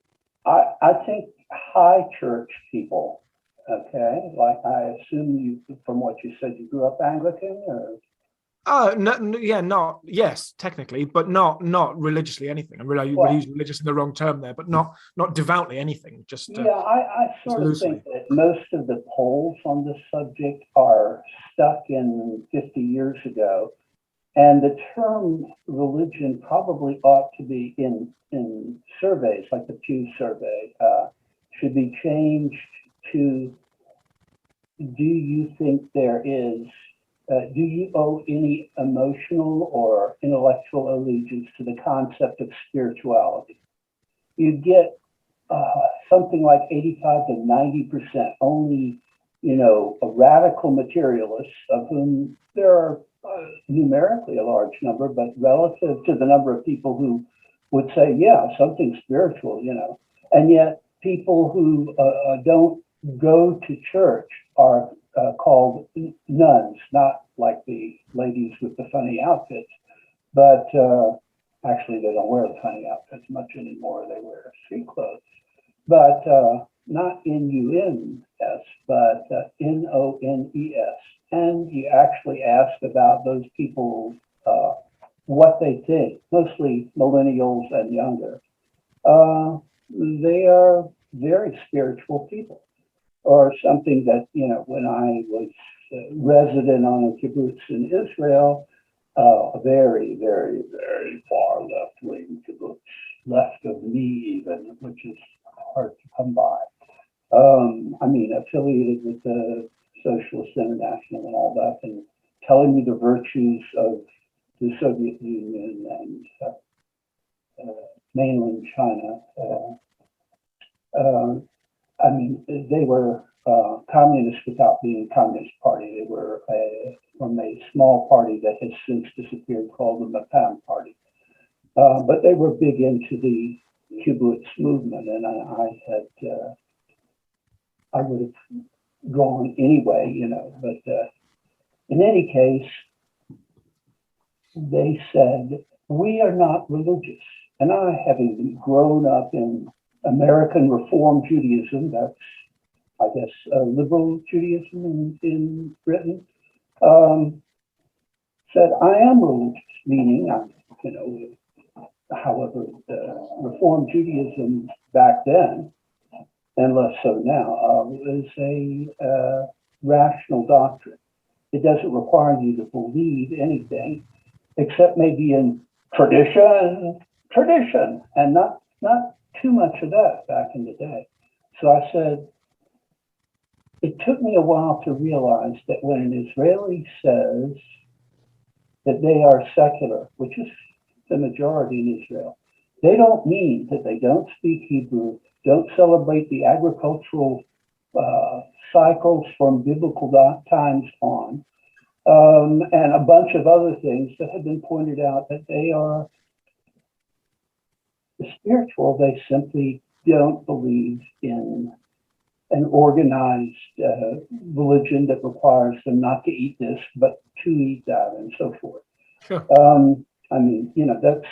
I think high church people, okay, like I assume from what you said, you grew up Anglican, or? Yes, technically, but not religiously anything. I'm really using religious in the wrong term there, but not devoutly anything. Just I sort of think that most of the polls on this subject are stuck in 50 years ago, and the term religion probably ought to be in surveys like the Pew survey should be changed to: do you think there is? Do you owe any emotional or intellectual allegiance to the concept of spirituality? You get something like 85 to 90% only, a radical materialist, of whom there are numerically a large number, but relative to the number of people who would say, yeah, something spiritual, and yet people who don't go to church are called nuns, not like the ladies with the funny outfits, but actually they don't wear the funny outfits much anymore. They wear street clothes, but not N-U-N-S, but N-O-N-E-S. And you actually ask about those people, what they think, mostly millennials and younger. They are very spiritual people, or something that, when I was resident on a kibbutz in Israel, a very, very, very far left-wing kibbutz, left of me even, which is hard to come by. Affiliated with the Socialist International and all that, and telling me the virtues of the Soviet Union and mainland China. They were communists without being a communist party. They were from a small party that has since disappeared called the Mapam Party. But they were big into the kibbutz movement, and I would have gone anyway, but in any case, they said, we are not religious. And I, having grown up in American Reform Judaism, that's, I guess, liberal Judaism in Britain, said, I am religious, meaning, however, Reform Judaism back then, and less so now, is a rational doctrine. It doesn't require you to believe anything, except maybe in tradition, and not too much of that back in the day. So I said, it took me a while to realize that when an Israeli says that they are secular, which is the majority in Israel, they don't mean that they don't speak Hebrew, don't celebrate the agricultural cycles from biblical times on, and a bunch of other things that have been pointed out, that they are spiritual. They simply don't believe in an organized religion that requires them not to eat this, but to eat that, and so forth. Sure. That's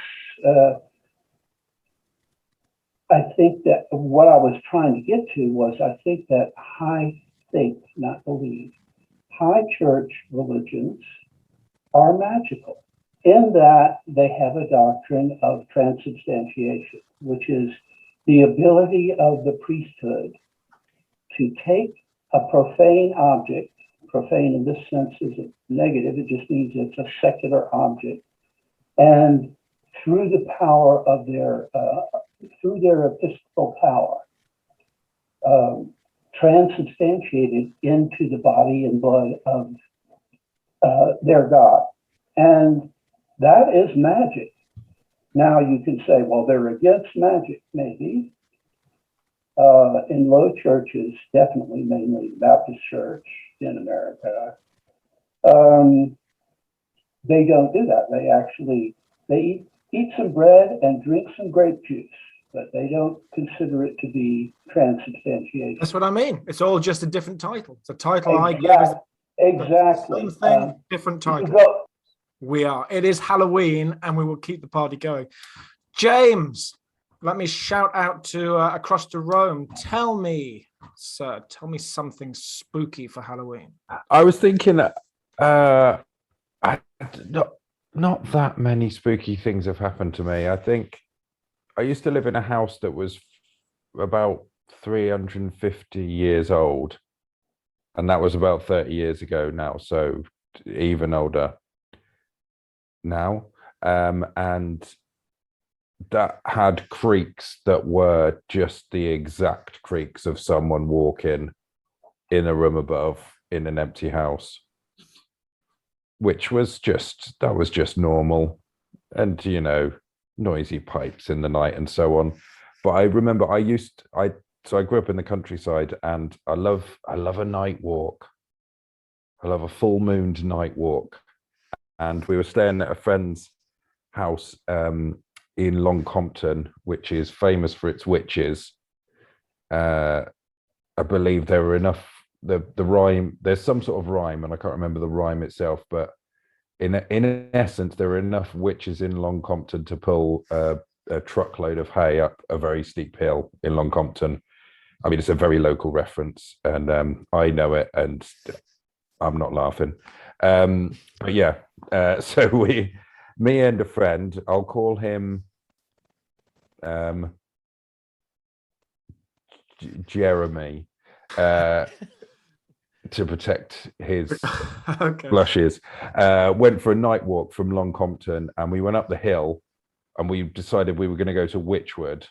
I think that what I was trying to get to was, I think that high faith, not believe, high church religions are magical in that they have a doctrine of transubstantiation, which is the ability of the priesthood to take a profane object, profane in this sense is negative, it just means it's a secular object, and through the power of through their episcopal power, transubstantiated into the body and blood of their God. And that is magic. Now you can say, well, they're against magic, maybe. In low churches, definitely, mainly the Baptist Church in America, they don't do that. They actually, they eat some bread and drink some grape juice, but they don't consider it to be transubstantiation. That's what I mean. It's all just a different title. It's a title I gave. Exactly. Same thing, different title. We are. It is Halloween, and we will keep the party going. James, let me shout out to across to Rome. Tell me, sir, something spooky for Halloween. I was thinking, not that many spooky things have happened to me. I think I used to live in a house that was about 350 years old, and that was about 30 years ago now, so even older now. And that had creaks that were just the exact creaks of someone walking in a room above in an empty house, which was just normal. And noisy pipes in the night and so on. But I remember I grew up in the countryside, and I love a night walk. I love a full mooned night walk. and we were staying at a friend's house in Longcompton, which is famous for its witches. I believe there were enough. The rhyme. There's some sort of rhyme, and I can't remember the rhyme itself, but in essence, there were enough witches in Longcompton to pull a truckload of hay up a very steep hill in Longcompton. I mean, it's a very local reference, and I know it, and I'm not laughing. But yeah, so me and a friend, I'll call him Jeremy, to protect his blushes, went for a night walk from Longcompton, and we went up the hill, and we decided we were going to go to Witchwood,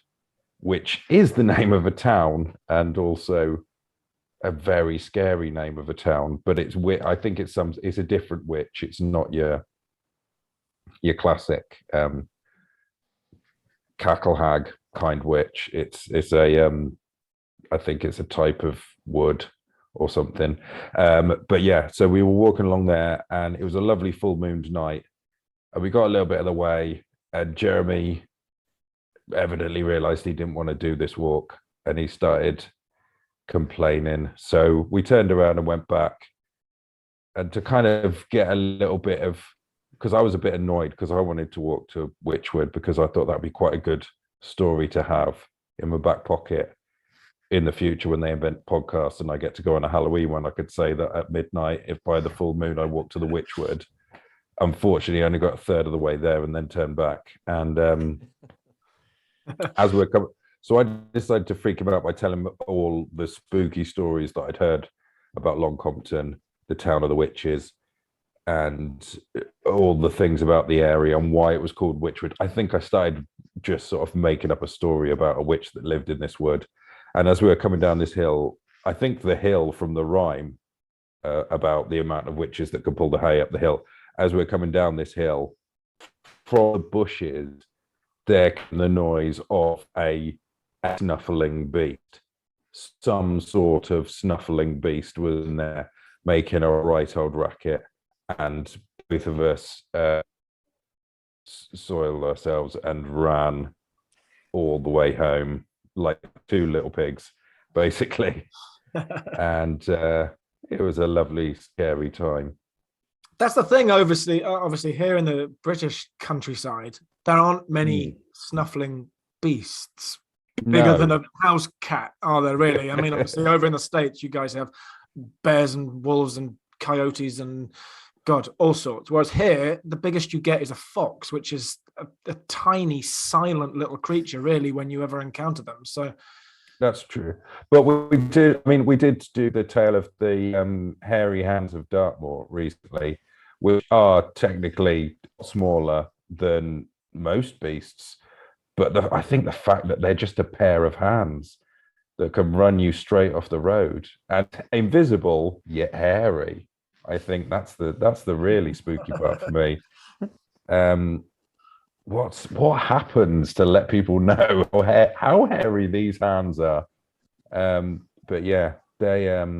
which is the name of a town and also a very scary name of a town. But I think it's a different witch. It's not your classic cackle hag kind witch. It's a I think it's a type of wood or something. But yeah, so we were walking along there, and it was a lovely full moon night, and we got a little bit of the way, and Jeremy evidently realized he didn't want to do this walk, and he started complaining. So we turned around and went back, and to kind of get a little bit of, because I was a bit annoyed because I wanted to walk to Witchwood because I thought that'd be quite a good story to have in my back pocket in the future when they invent podcasts and I get to go on a Halloween one. I could say that at midnight, if by the full moon I walked to the Witchwood. Unfortunately, I only got a third of the way there and then turned back. And as we're coming, so I decided to freak him out by telling him all the spooky stories that I'd heard about Longcompton, the town of the witches, and all the things about the area and why it was called Witchwood. I think I started just sort of making up a story about a witch that lived in this wood. And as we were coming down this hill, I think the hill from the rhyme about the amount of witches that could pull the hay up the hill, as we were coming down this hill, from the bushes, there came the noise of a snuffling beast. Some sort of snuffling beast was in there, making a right old racket. And both of us soiled ourselves and ran all the way home like two little pigs, basically. And it was a lovely, scary time. That's the thing. Obviously, here in the British countryside, there aren't many snuffling beasts bigger than a house cat, are there? Really? I mean, obviously, over in the States, you guys have bears and wolves and coyotes and God, all sorts. Whereas here, the biggest you get is a fox, which is a tiny, silent little creature, really, when you ever encounter them. So that's true. But we did. I mean, we did do the tale of the hairy hands of Dartmoor recently, which are technically smaller than most beasts. But I think the fact that they're just a pair of hands that can run you straight off the road and invisible yet hairy. I think that's the really spooky part for me. What happens to let people know how hairy these hands are? But yeah, they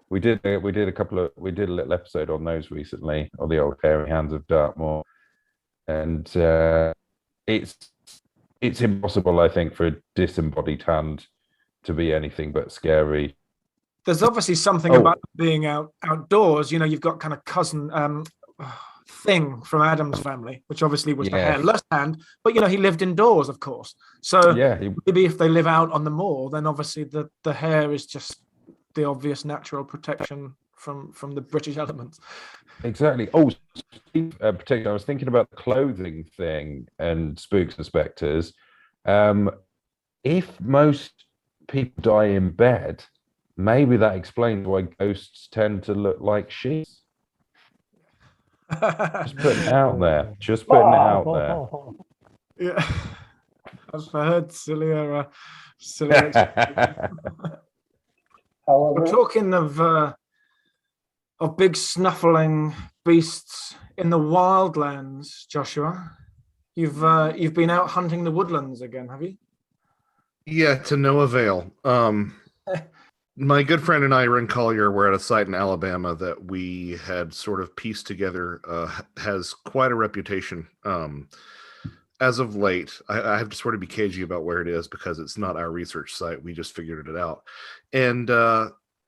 we did a little episode on those recently, on the old hairy hands of Dartmoor, and it's impossible, I think, for a disembodied hand to be anything but scary. There's obviously something about being outdoors. You know, you've got kind of cousin Thing from Adam's family, which obviously was the hairless hand, but you know, he lived indoors, of course. So maybe if they live out on the moor, then obviously the hair is just the obvious natural protection from the British elements. Exactly. Oh, particularly, I was thinking about the clothing thing and spooks and spectres. If most people die in bed, maybe that explains why ghosts tend to look like sheets. Just putting it out there. Just putting it out there. Yeah, I've heard sillier. We're talking of big snuffling beasts in the wildlands, Joshua. You've been out hunting the woodlands again, have you? Yeah, to no avail. My good friend and I, Ren Collier, were at a site in Alabama that we had sort of pieced together, has quite a reputation. As of late, I have to sort of be cagey about where it is because it's not our research site. We just figured it out. And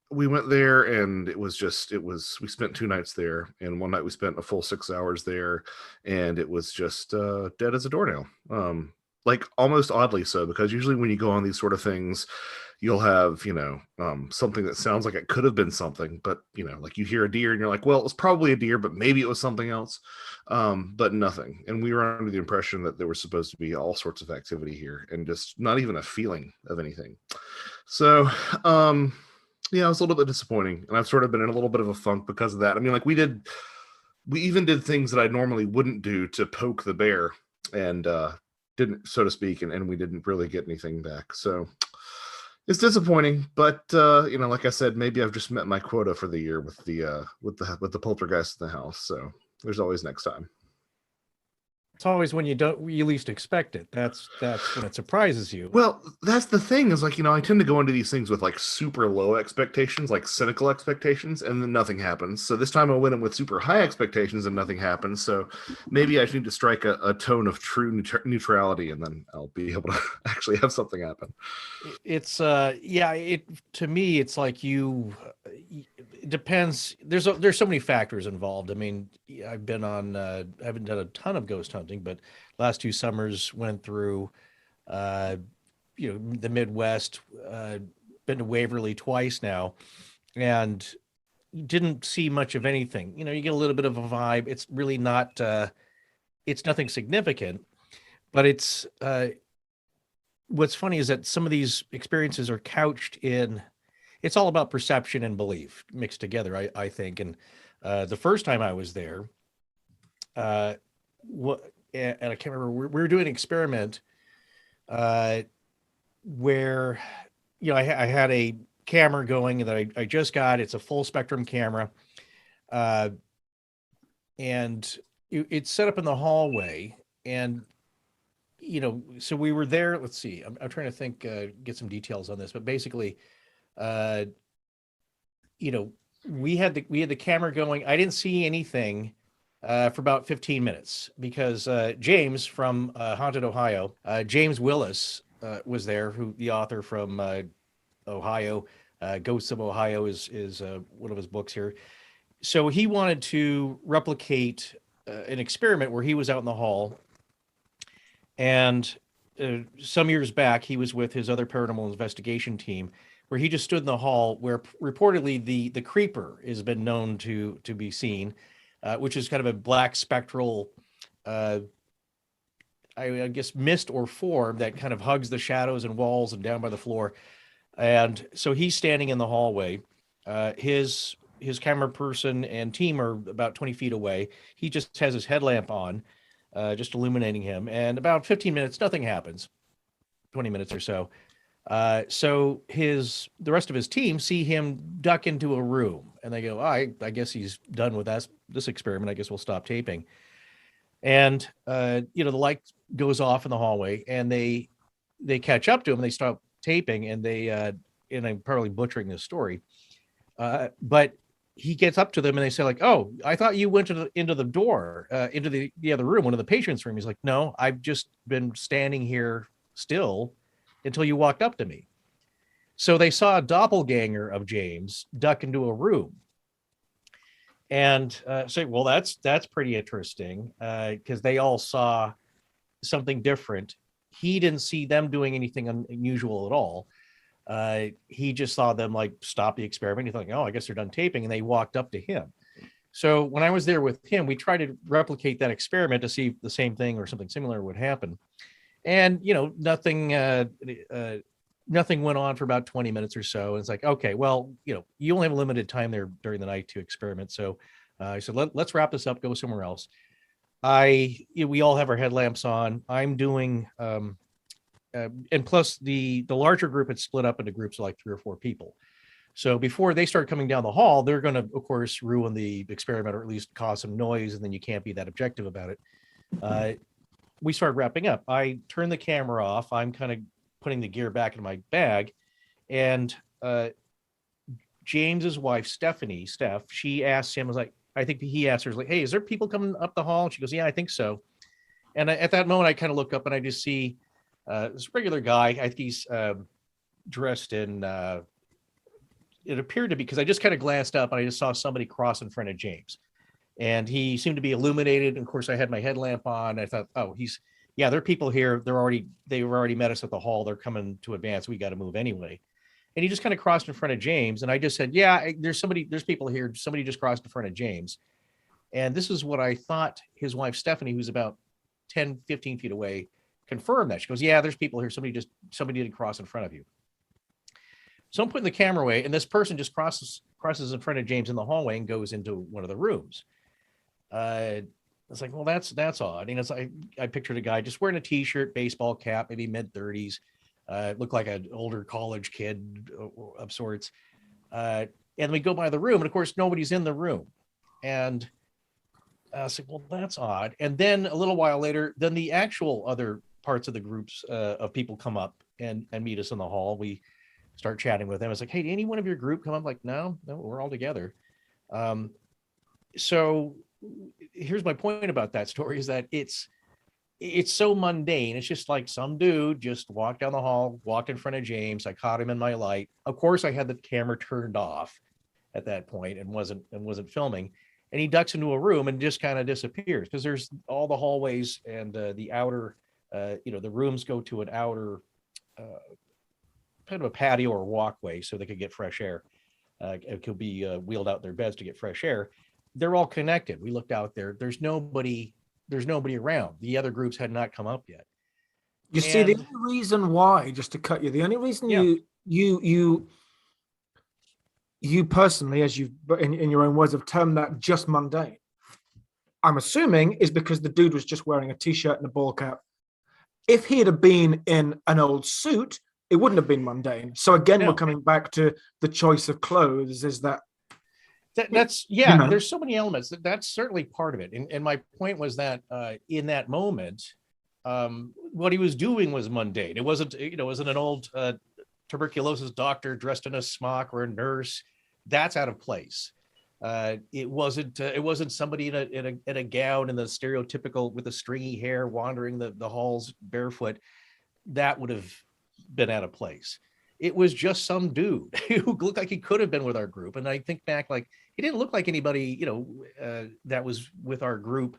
we went there, and we spent 2 nights there. And one night we spent a full 6 hours there, and it was just dead as a doornail. Like almost oddly so, because usually when you go on these sort of things, you'll have, something that sounds like it could have been something, but, like you hear a deer and you're like, well, it was probably a deer, but maybe it was something else. But nothing. And we were under the impression that there was supposed to be all sorts of activity here and just not even a feeling of anything. So, yeah, it was a little bit disappointing. And I've sort of been in a little bit of a funk because of that. I mean, like we even did things that I normally wouldn't do to poke the bear and, didn't, so to speak, and we didn't really get anything back. So it's disappointing, but like I said, maybe I've just met my quota for the year with the poltergeist in the house. So there's always next time. It's always when you least expect it. That's when it surprises you. Well, that's the thing is like, I tend to go into these things with like super low expectations, like cynical expectations, and then nothing happens. So this time I went in with super high expectations and nothing happens. So maybe I just need to strike a tone of true neutrality, and then I'll be able to actually have something happen. It's to me, it's like it depends. There's so many factors involved. I mean, I've been on, I haven't done a ton of ghost hunting, but last 2 summers went through, the Midwest, been to Waverly twice now, and didn't see much of anything. You get a little bit of a vibe. It's really not, it's nothing significant, but it's, what's funny is that some of these experiences are couched in, it's all about perception and belief mixed together, I think. And the first time I was there, and I can't remember, we were doing an experiment where, I had a camera going that I just got. It's a full spectrum camera. And it's set up in the hallway. And so we were there. Let's see. I'm trying to think, get some details on this, but basically, we had the camera going. I didn't see anything for about 15 minutes because James from Haunted Ohio, James Willis was there, who the author from Ohio, Ghosts of Ohio is one of his books here. So he wanted to replicate an experiment where he was out in the hall. And some years back, he was with his other paranormal investigation team, where he just stood in the hall where reportedly the creeper has been known to be seen, which is kind of a black spectral, I guess, mist or form that kind of hugs the shadows and walls and down by the floor. And so he's standing in the hallway. His camera person and team are about 20 feet away. He just has his headlamp on, just illuminating him. And about 15 minutes, nothing happens. 20 minutes or so. So the rest of his team see him duck into a room, and they go, I guess he's done with this experiment. I guess we'll stop taping. And the light goes off in the hallway, and they catch up to him, and they stop taping, and and I'm probably butchering this story, but he gets up to them, and they say like, "Oh, I thought you went into the door, into the other room, one of the patients' room." He's like, "No, I've just been standing here still until you walked up to me." So they saw a doppelganger of James duck into a room, and say, "Well, that's pretty interesting," because they all saw something different. He didn't see them doing anything unusual at all. He just saw them like stop the experiment. He thought, "Oh, I guess they're done taping," and they walked up to him. So when I was there with him, we tried to replicate that experiment to see if the same thing or something similar would happen. And nothing went on for about 20 minutes or so. And it's like, okay, well, you only have a limited time there during the night to experiment. So I said, let's wrap this up, go somewhere else. We all have our headlamps on. I'm doing, and plus the larger group had split up into groups of like 3 or 4 people. So before they start coming down the hall, they're going to, of course, ruin the experiment or at least cause some noise. And then you can't be that objective about it. We start wrapping up. I turn the camera off. I'm kind of putting the gear back in my bag. And James's wife, Steph, she asked him, was like, I think he asked her, like, hey, is there people coming up the hall? And she goes, yeah, I think so. And at that moment, I kind of look up and I just see this regular guy. I think he's dressed in, it appeared to be, because I just kind of glanced up and I just saw somebody cross in front of James. And he seemed to be illuminated. And of course, I had my headlamp on. I thought, oh, there are people here. They've already met us at the hall. They're coming to advance. We got to move anyway. And he just kind of crossed in front of James. And I just said, yeah, there's people here. Somebody just crossed in front of James. And this is what I thought his wife, Stephanie, who's about 10, 15 feet away, confirmed that. She goes, yeah, there's people here. Somebody did cross in front of you. So I'm putting the camera away, and this person just crosses in front of James in the hallway and goes into one of the rooms. It's like, well, that's odd. And it's like, I pictured a guy just wearing a t-shirt, baseball cap, maybe mid-30s. Looked like an older college kid of sorts. And we go by the room, and of course, nobody's in the room. And I was like, well, that's odd. And then a little while later, then the actual other parts of the groups of people come up and meet us in the hall. We start chatting with them. It's like, hey, did any one of your group come up? Like, no, we're all together. So here's my point about that story, is that it's so mundane. It's just like some dude just walked down the hall, walked in front of James. I caught him in my light. Of course, I had the camera turned off at that point and wasn't filming. And he ducks into a room and just kind of disappears, because there's all the hallways and the outer, the rooms go to an outer kind of a patio or walkway so they could get fresh air. It could be wheeled out their beds to get fresh air. They're all connected. We looked out there. There's nobody around. The other groups had not come up yet. See, the only reason why, just to cut you, the only reason you personally, as you've in your own words, have termed that just mundane, I'm assuming, is because the dude was just wearing a t-shirt and a ball cap. If he had been in an old suit, it wouldn't have been mundane. So again, we're coming back to the choice of clothes. Is that's there's so many elements. That's certainly part of it. And my point was that in that moment, what he was doing was mundane. It wasn't an old tuberculosis doctor dressed in a smock or a nurse. That's out of place. It wasn't somebody in a gown and the stereotypical with the stringy hair wandering the halls barefoot. That would have been out of place. It was just some dude who looked like he could have been with our group. And I think back, like, he didn't look like anybody, that was with our group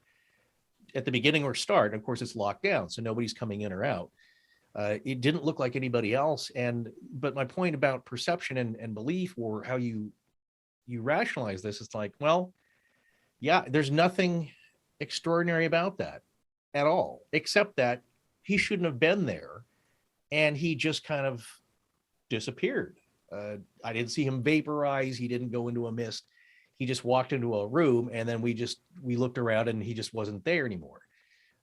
at the beginning or start. And of course, it's locked down, so nobody's coming in or out. It didn't look like anybody else. But my point about perception and belief, or how you rationalize this, is like, well, yeah, there's nothing extraordinary about that at all, except that he shouldn't have been there. And he just kind of disappeared. I didn't see him vaporize. He didn't go into a mist. He just walked into a room, and then we looked around, and he just wasn't there anymore.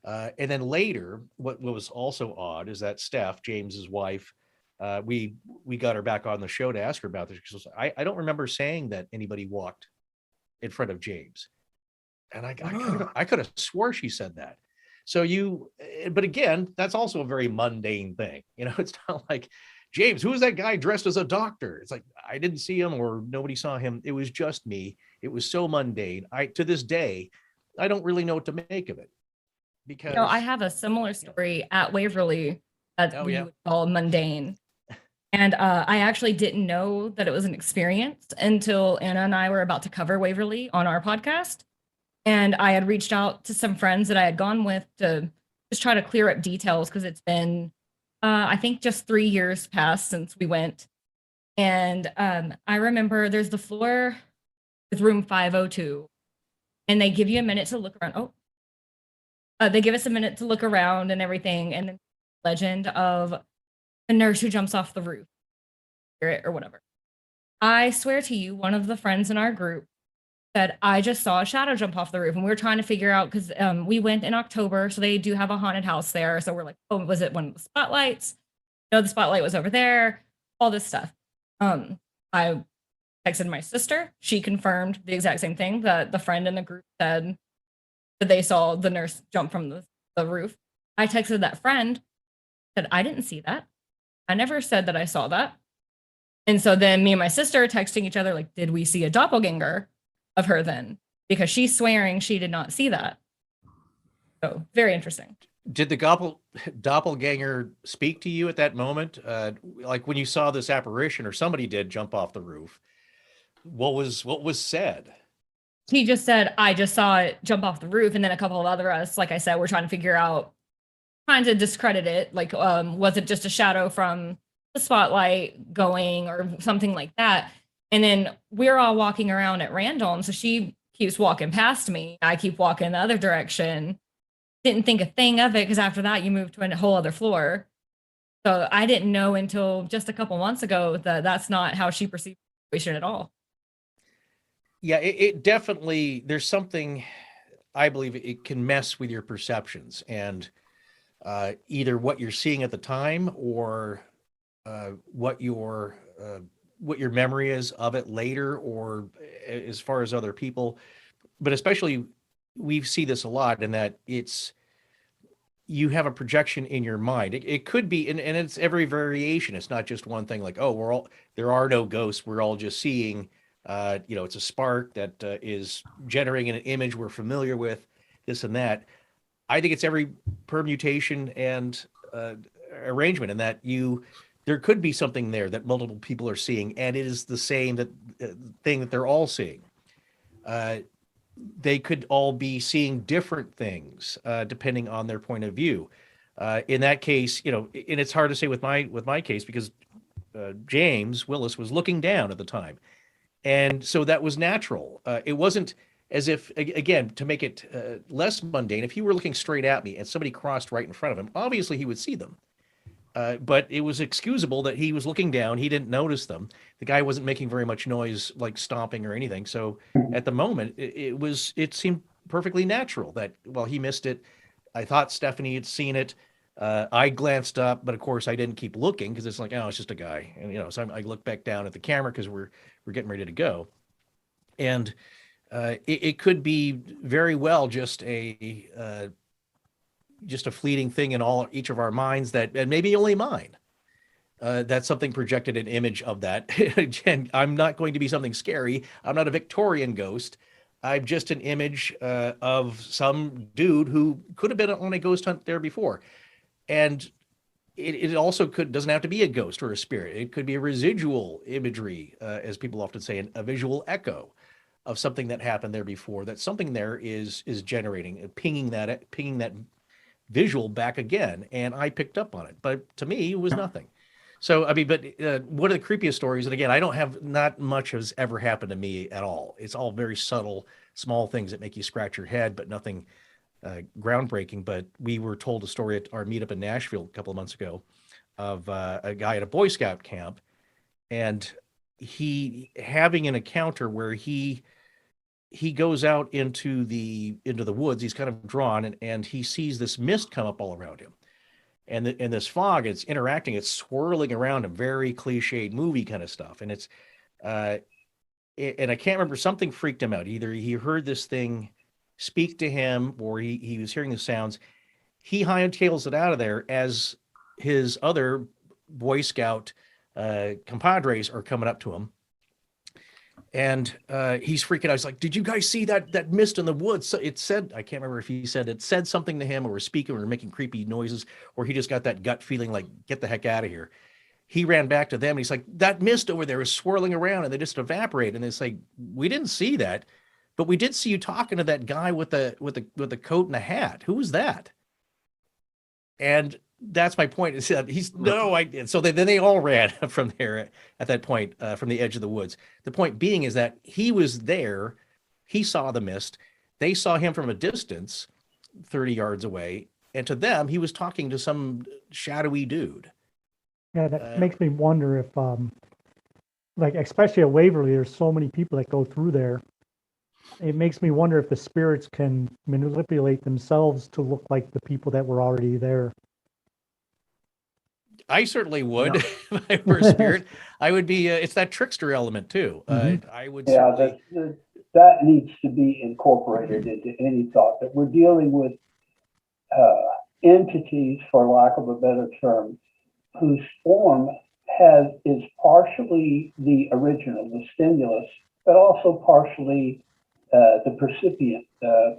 And then later, what was also odd is that Steph, James's wife, we got her back on the show to ask her about this, because I don't remember saying that anybody walked in front of James, and I could have swore she said that. So but again, that's also a very mundane thing. It's not like, James, who is that guy dressed as a doctor? It's like, I didn't see him, or nobody saw him. It was just me. It was so mundane. To this day, I don't really know what to make of it, because I have a similar story at Waverly that we would call mundane. And I actually didn't know that it was an experience until Anna and I were about to cover Waverly on our podcast. And I had reached out to some friends that I had gone with to just try to clear up details, because it's been, I think, just 3 years past since we went. And I remember there's the floor with room 502, and they give you a minute to look around. They give us a minute to look around and everything. And then the legend of the nurse who jumps off the roof, or whatever. I swear to you, one of the friends in our group said, I just saw a shadow jump off the roof. And we were trying to figure out, because we went in October, so they do have a haunted house there. So we're like, oh, was it one of the spotlights? No, the spotlight was over there, all this stuff. I texted my sister. She confirmed the exact same thing that the friend in the group said, that they saw the nurse jump from the roof. I texted that friend, said, I didn't see that. I never said that I saw that. And so then me and my sister are texting each other, like, did we see a doppelganger of her then? Because she's swearing she did not see that. So very interesting. Did the doppelganger speak to you at that moment? Like when you saw this apparition, or somebody did jump off the roof, what was said? He just said, I just saw it jump off the roof. And then a couple of other us, like I said, we're trying to figure out, trying to discredit it. Like, was it just a shadow from the spotlight going or something like that? And then we're all walking around at random. So she keeps walking past me. I keep walking the other direction. Didn't think a thing of it because after that, you move to a whole other floor. So I didn't know until just a couple months ago that that's not how she perceived the situation at all. Yeah, it definitely, there's something, I believe it can mess with your perceptions, and either what you're seeing at the time, or what your memory is of it later, or as far as other people. But especially, we see this a lot, in that you have a projection in your mind. It could be, and it's every variation. It's not just one thing, like, oh, there are no ghosts. We're all just seeing, it's a spark that is generating an image we're familiar with, this and that. I think it's every permutation and arrangement, in that there could be something there that multiple people are seeing, and it is the same thing that they're all seeing. They could all be seeing different things depending on their point of view. In that case, and it's hard to say with my case, because James Willis was looking down at the time, and so that was natural. It wasn't as if, again, to make it less mundane, if he were looking straight at me and somebody crossed right in front of him, obviously he would see them. But it was excusable that he was looking down. He didn't notice them. The guy wasn't making very much noise, like stomping or anything. So at the moment, it seemed perfectly natural that, well, he missed it. I thought Stephanie had seen it. I glanced up, but of course I didn't keep looking, because it's like, oh, it's just a guy. And, so I looked back down at the camera because we're getting ready to go. And it could be very well just a fleeting thing in each of our minds, and maybe only mine. That's something projected an image of that. Again, I'm not going to be something scary. I'm not a Victorian ghost. I'm just an image of some dude who could have been on a ghost hunt there before. And it also doesn't have to be a ghost or a spirit. It could be a residual imagery, as people often say, a visual echo of something that happened there before. That something there is generating, pinging that visual back again, and I picked up on it. But to me, it was nothing. So, I mean, but one of the creepiest stories, and again, not much has ever happened to me at all. It's all very subtle, small things that make you scratch your head, but nothing groundbreaking. But we were told a story at our meetup in Nashville a couple of months ago of a guy at a Boy Scout camp, and he having an encounter where he goes out into the woods. He's kind of drawn, and he sees this mist come up all around him. And this fog, it's interacting, it's swirling around him, very cliched movie kind of stuff. And and I can't remember, something freaked him out. Either he heard this thing speak to him, or he was hearing the sounds. He hightails it out of there as his other Boy Scout compadres are coming up to him. And he's freaking out. He's like, did you guys see that mist in the woods? So it said, I can't remember if he said it said something to him, or was speaking, or making creepy noises, or he just got that gut feeling like, get the heck out of here. He ran back to them, and he's like, that mist over there is swirling around, and they just evaporate. And it's like, we didn't see that, but we did see you talking to that guy with the coat and the hat. Who was that? And that's my point. Is that so then they all ran from there at that point, from the edge of the woods. The point being is that he was there. He saw the mist. They saw him from a distance, 30 yards away. And to them, he was talking to some shadowy dude. Yeah, that makes me wonder if, like, especially at Waverly, there's so many people that go through there. It makes me wonder if the spirits can manipulate themselves to look like the people that were already there. I certainly would. If I were a spirit, I would be. It's that trickster element too. I would. Yeah, that needs to be incorporated into any thought that we're dealing with entities, for lack of a better term, whose form is partially the original, the stimulus, but also partially the percipient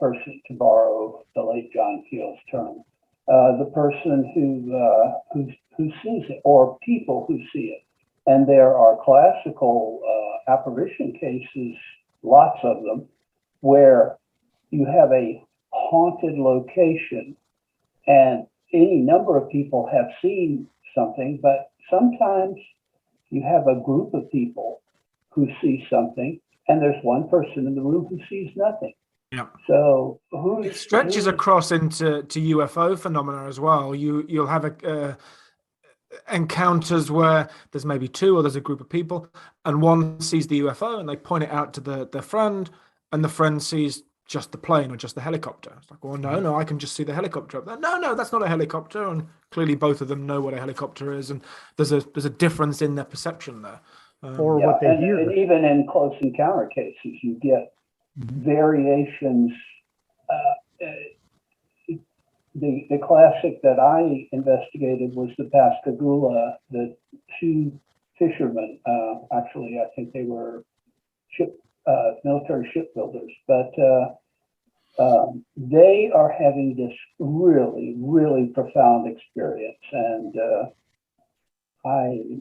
person, to borrow the late John Keel's term, the person who sees it, or people who see it. And there are classical apparition cases, lots of them, where you have a haunted location and any number of people have seen something, but sometimes you have a group of people who see something and there's one person in the room who sees nothing. Yeah. So it stretches across into UFO phenomena as well. You'll have encounters where there's maybe two or there's a group of people and one sees the UFO and they point it out to their friend and the friend sees just the plane or just the helicopter. It's like, well, no, I can just see the helicopter up there. No, that's not a helicopter. And clearly both of them know what a helicopter is. And there's a difference in their perception there. Or what they hear. And even in close encounter cases, you get variations. The classic that I investigated was the Pascagoula, the two fishermen. Actually, I think they were military shipbuilders, but they are having this really, really profound experience. And I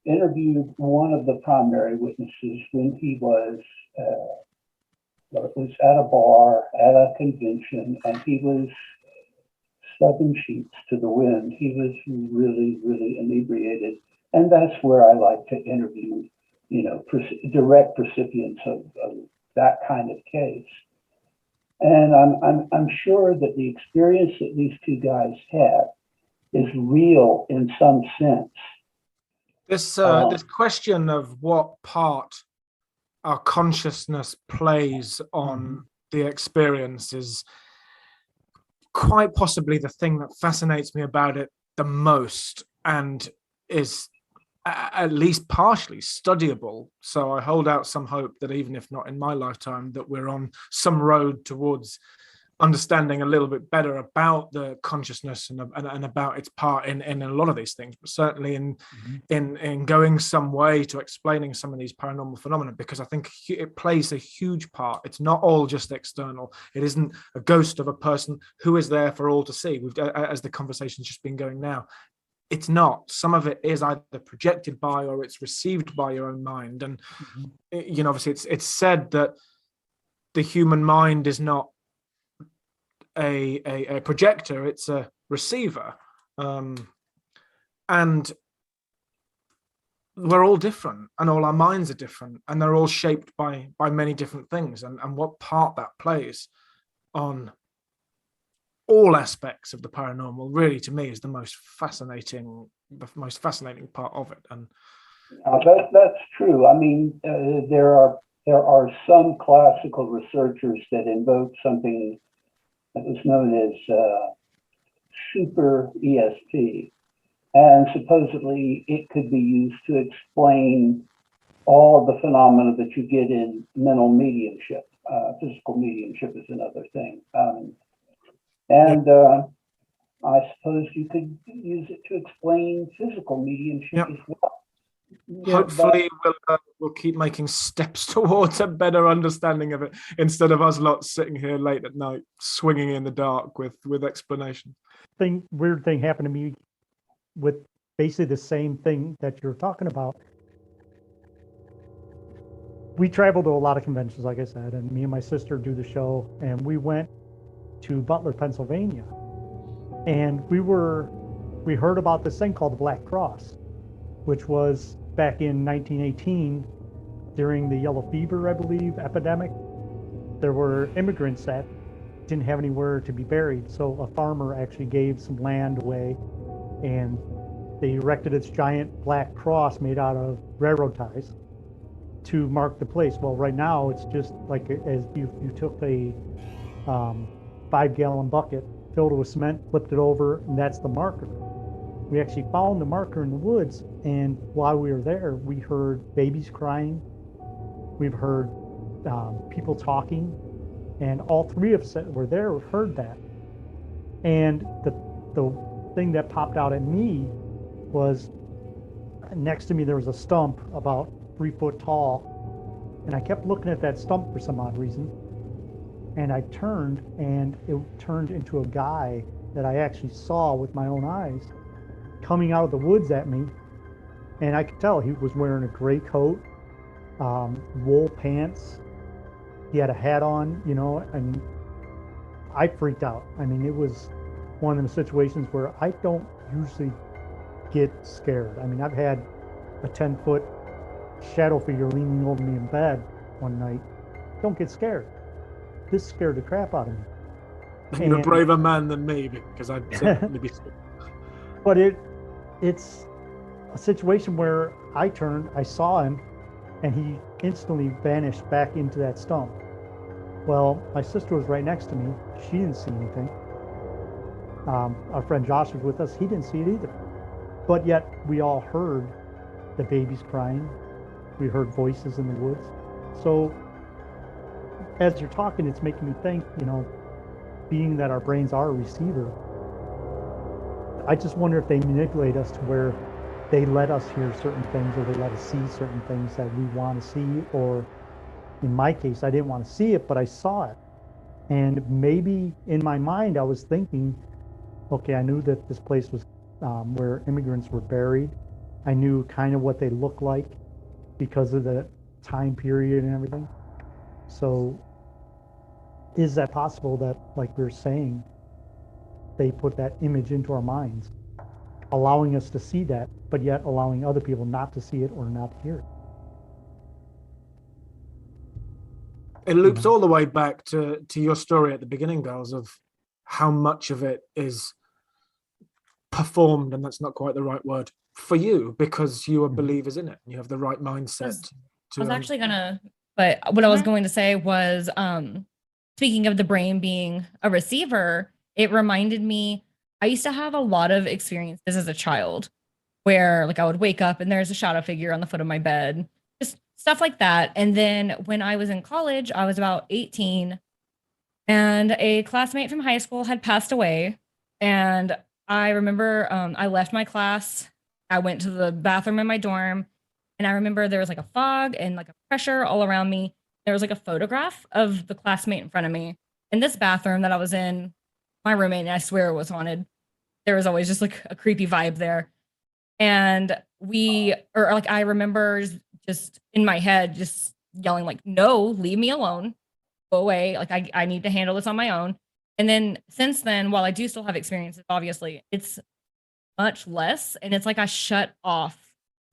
interviewed one of the primary witnesses when he was it was at a bar at a convention, and he was 7 sheets to the wind. He was really, really inebriated. And that's where I like to interview, direct recipients of that kind of case. And I'm sure that the experience that these two guys had is real in some sense. This question of what part our consciousness plays on the experience is quite possibly the thing that fascinates me about it the most, and is at least partially studyable. So I hold out some hope that even if not in my lifetime, that we're on some road towards understanding a little bit better about the consciousness and about its part in a lot of these things, but certainly in going some way to explaining some of these paranormal phenomena, because I think it plays a huge part. It's not all just external. It isn't a ghost of a person who is there for all to see. As the conversation's just been going now, it's not. Some of it is either projected by or it's received by your own mind. And obviously it's said that the human mind is not a projector, it's a receiver, and we're all different, and all our minds are different, and they're all shaped by many different things, and what part that plays on all aspects of the paranormal really, to me, is the most fascinating part of it. And that's true. I mean, there are some classical researchers that invoke something that was known as super ESP, and supposedly it could be used to explain all of the phenomena that you get in mental mediumship. Physical mediumship is another thing, and I suppose you could use it to explain physical mediumship as well. Hopefully we'll keep making steps towards a better understanding of it, instead of us lot sitting here late at night swinging in the dark with explanations. Weird thing happened to me with basically the same thing that you're talking about. We travel to a lot of conventions, like I said, and me and my sister do the show, and we went to Butler, Pennsylvania, and we heard about this thing called the Black Cross, which was back in 1918 during the yellow fever, I believe, epidemic. There were immigrants that didn't have anywhere to be buried, so a farmer actually gave some land away, and they erected this giant black cross made out of railroad ties to mark the place. Well, right now it's just like as you took a 5-gallon bucket, filled it with cement, flipped it over, and that's the marker. We actually found the marker in the woods, and while we were there, we heard babies crying. We've heard people talking, and all three of us that were there heard that. And the thing that popped out at me was next to me there was a stump about 3 foot tall, and I kept looking at that stump for some odd reason. And I turned, and it turned into a guy that I actually saw with my own eyes coming out of the woods at me. And I could tell he was wearing a gray coat, wool pants. He had a hat on, you know, and I freaked out. I mean, it was one of the situations where I don't usually get scared. I mean, I've had a 10-foot shadow figure leaning over me in bed one night. Don't get scared. This scared the crap out of me. You're a And- braver man than me, because I'd certainly be scared. But it's a situation where I turned, I saw him, and he instantly vanished back into that stump. Well, my sister was right next to me. She didn't see anything. Our friend Josh was with us. He didn't see it either. But yet we all heard the babies crying. We heard voices in the woods. So as you're talking, it's making me think, you know, being that our brains are a receiver, I just wonder if they manipulate us to where they let us hear certain things, or they let us see certain things that we want to see. Or in my case, I didn't want to see it, but I saw it. And maybe in my mind, I was thinking, okay, I knew that this place was where immigrants were buried. I knew kind of what they looked like because of the time period and everything. So is that possible that, like we were saying, they put that image into our minds, allowing us to see that, but yet allowing other people not to see it or not to hear it? It loops all the way back to your story at the beginning, girls, of how much of it is performed, and that's not quite the right word, for you, because you are believers in it. You have the right mindset. I was actually gonna, but what I was going to say was, speaking of the brain being a receiver, it reminded me, I used to have a lot of experiences as a child where, like, I would wake up and there's a shadow figure on the foot of my bed, just stuff like that. And then when I was in college, I was about 18, and a classmate from high school had passed away. And I remember I left my class, I went to the bathroom in my dorm, and I remember there was like a fog and like a pressure all around me. There was like a photograph of the classmate in front of me in this bathroom that I was in. My roommate, and I swear it was haunted. There was always just like a creepy vibe there. And I remember just in my head, just yelling like, no, leave me alone, go away. Like I need to handle this on my own. And then since then, while I do still have experiences, obviously, it's much less. And it's like I shut off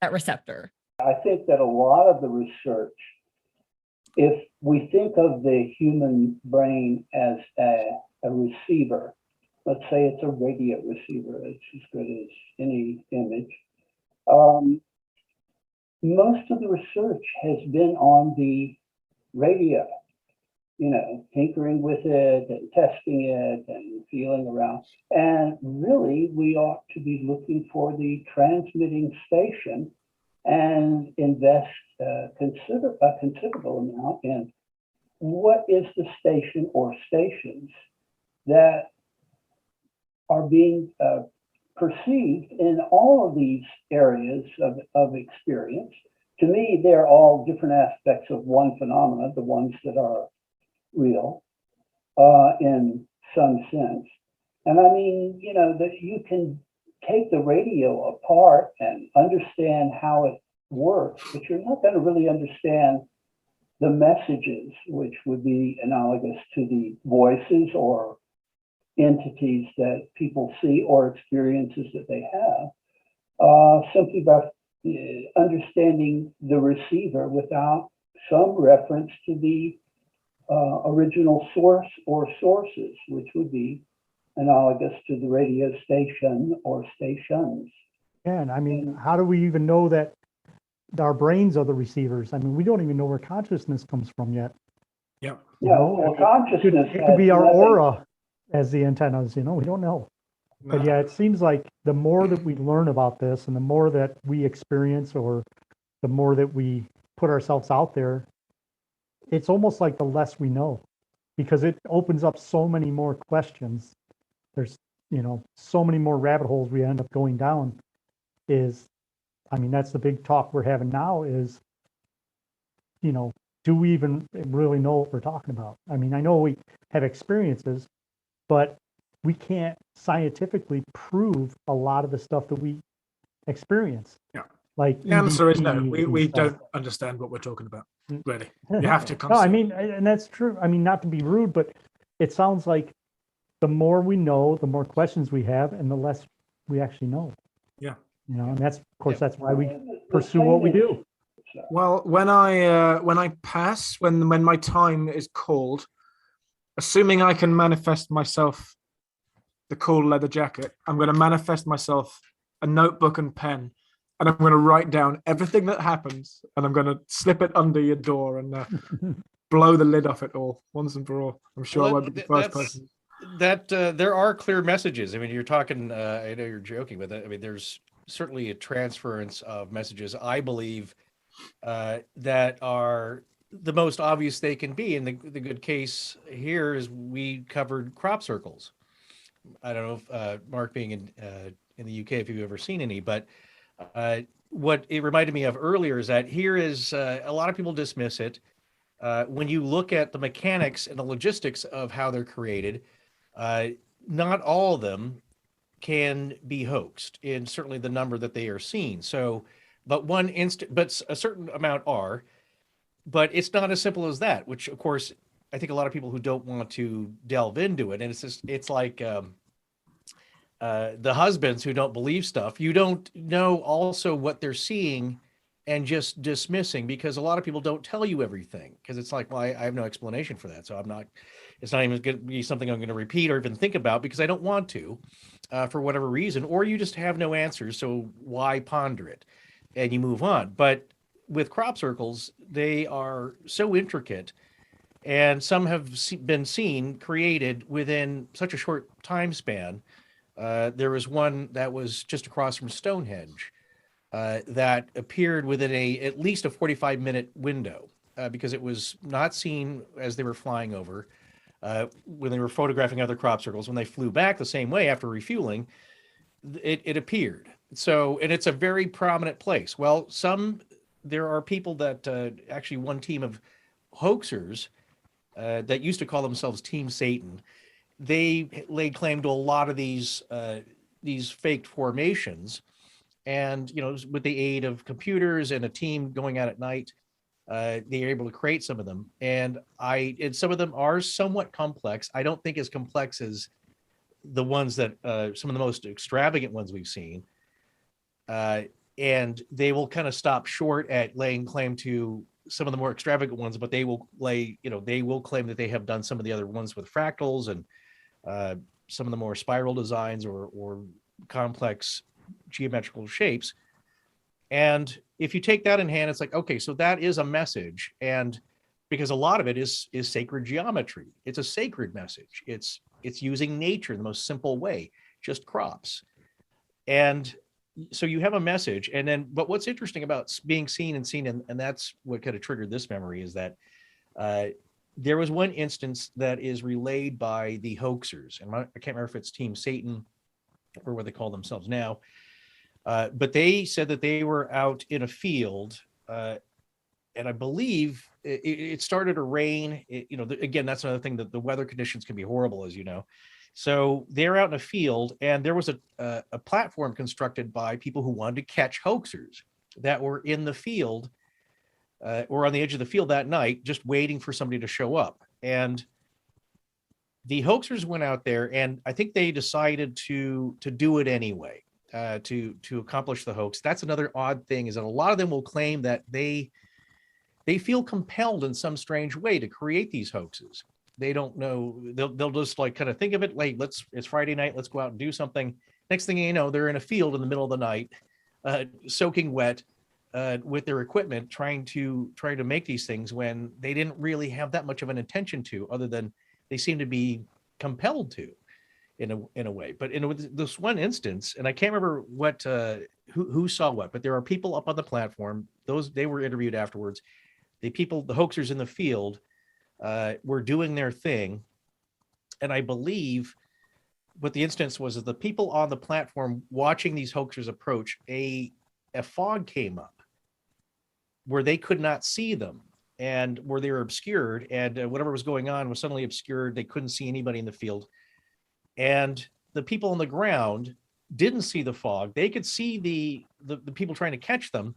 that receptor. I think that a lot of the research, if we think of the human brain as a receiver, let's say it's a radio receiver, it's as good as any image. Most of the research has been on the radio, you know, tinkering with it and testing it and feeling around. And really, we ought to be looking for the transmitting station and invest a considerable amount in what is the station or stations that are being perceived in all of these areas of experience. To me, they're all different aspects of one phenomena, the ones that are real in some sense. And I mean, you know, that you can take the radio apart and understand how it works, but you're not going to really understand the messages, which would be analogous to the voices or entities that people see or experiences that they have, simply by understanding the receiver without some reference to the original source or sources, which would be analogous to the radio station or stations. And I mean, how do we even know that our brains are the receivers? I mean, we don't even know where consciousness comes from yet. Yeah. You know, well, consciousness it could be our nothing- aura as the antennas, you know, we don't know. But yeah, it seems like the more that we learn about this and the more that we experience, or the more that we put ourselves out there, it's almost like the less we know, because it opens up so many more questions. There's so many more rabbit holes we end up going down that's the big talk we're having now is, do we even really know what we're talking about? I know we have experiences, but we can't scientifically prove a lot of the stuff that we experience. Yeah. Like the answer is no. EVPs We and stuff. don't understand what we're talking about. Really, you No, have to consider. and that's true. Not to be rude, but it sounds like the more we know, the more questions we have, and the less we actually know. Yeah. And that's, of course, that's why we The pursue what we thing do. Well, when I pass, when my time is called, assuming I can manifest myself the cool leather jacket, I'm going to manifest myself a notebook and pen, and I'm going to write down everything that happens, and I'm going to slip it under your door and blow the lid off it all once and for all. I'm sure I won't be the first person. There are clear messages. You're talking. I know you're joking, but there's certainly a transference of messages. I believe that are the most obvious they can be. And the good case here is we covered crop circles. I don't know if Mark, being in the UK, if you've ever seen any, but what it reminded me of earlier is that here is a lot of people dismiss it. When you look at the mechanics and the logistics of how they're created, not all of them can be hoaxed in certainly the number that they are seen. So, but a certain amount are, but it's not as simple as that, which of course, I think a lot of people who don't want to delve into it, and it's like the husbands who don't believe stuff. You don't know also what they're seeing and just dismissing, because a lot of people don't tell you everything, because it's like, well, I have no explanation for that. So it's not even going to be something I'm going to repeat or even think about, because I don't want to, for whatever reason, or you just have no answers. So why ponder it? And you move on. But with crop circles, they are so intricate, and some have been seen created within such a short time span. There was one that was just across from Stonehenge that appeared within at least a 45-minute window, because it was not seen as they were flying over. When they were photographing other crop circles, when they flew back the same way after refueling, it appeared. So, and it's a very prominent place. Well, there are people that actually, one team of hoaxers that used to call themselves Team Satan, they laid claim to a lot of these faked formations, and with the aid of computers and a team going out at night, they are able to create some of them. And some of them are somewhat complex. I don't think as complex as the ones that some of the most extravagant ones we've seen. And they will kind of stop short at laying claim to some of the more extravagant ones, but they will claim that they have done some of the other ones with fractals and some of the more spiral designs or complex geometrical shapes. And if you take that in hand, it's like, okay, so that is a message. And because a lot of it is sacred geometry, it's a sacred message. It's using nature in the most simple way, just crops. And so you have a message. And then, but what's interesting about being seen, and that's what kind of triggered this memory, is that there was one instance that is relayed by the hoaxers, and I can't remember if it's Team Satan or what they call themselves now, but they said that they were out in a field, and I believe it started to rain. Again, that's another thing, that the weather conditions can be horrible, as you know. So they're out in a field, and there was a platform constructed by people who wanted to catch hoaxers that were in the field or on the edge of the field that night, just waiting for somebody to show up. And the hoaxers went out there, and I think they decided to do it anyway, to accomplish the hoax. That's another odd thing, is that a lot of them will claim that they feel compelled in some strange way to create these hoaxes. They don't know. They'll just like kind of think of it like, it's Friday night, let's go out and do something. Next thing you know, they're in a field in the middle of the night, soaking wet, with their equipment, trying to make these things when they didn't really have that much of an intention to, other than they seem to be compelled to, in a way. But in this one instance, and I can't remember what who saw what, but there are people up on the platform. They were interviewed afterwards. The hoaxers in the field were doing their thing, and I believe But the instance was that the people on the platform watching these hoaxers approach, a fog came up where they could not see them and where they were obscured, and whatever was going on was suddenly obscured. They couldn't see anybody in the field. And the people on the ground didn't see the fog. They could see the people trying to catch them,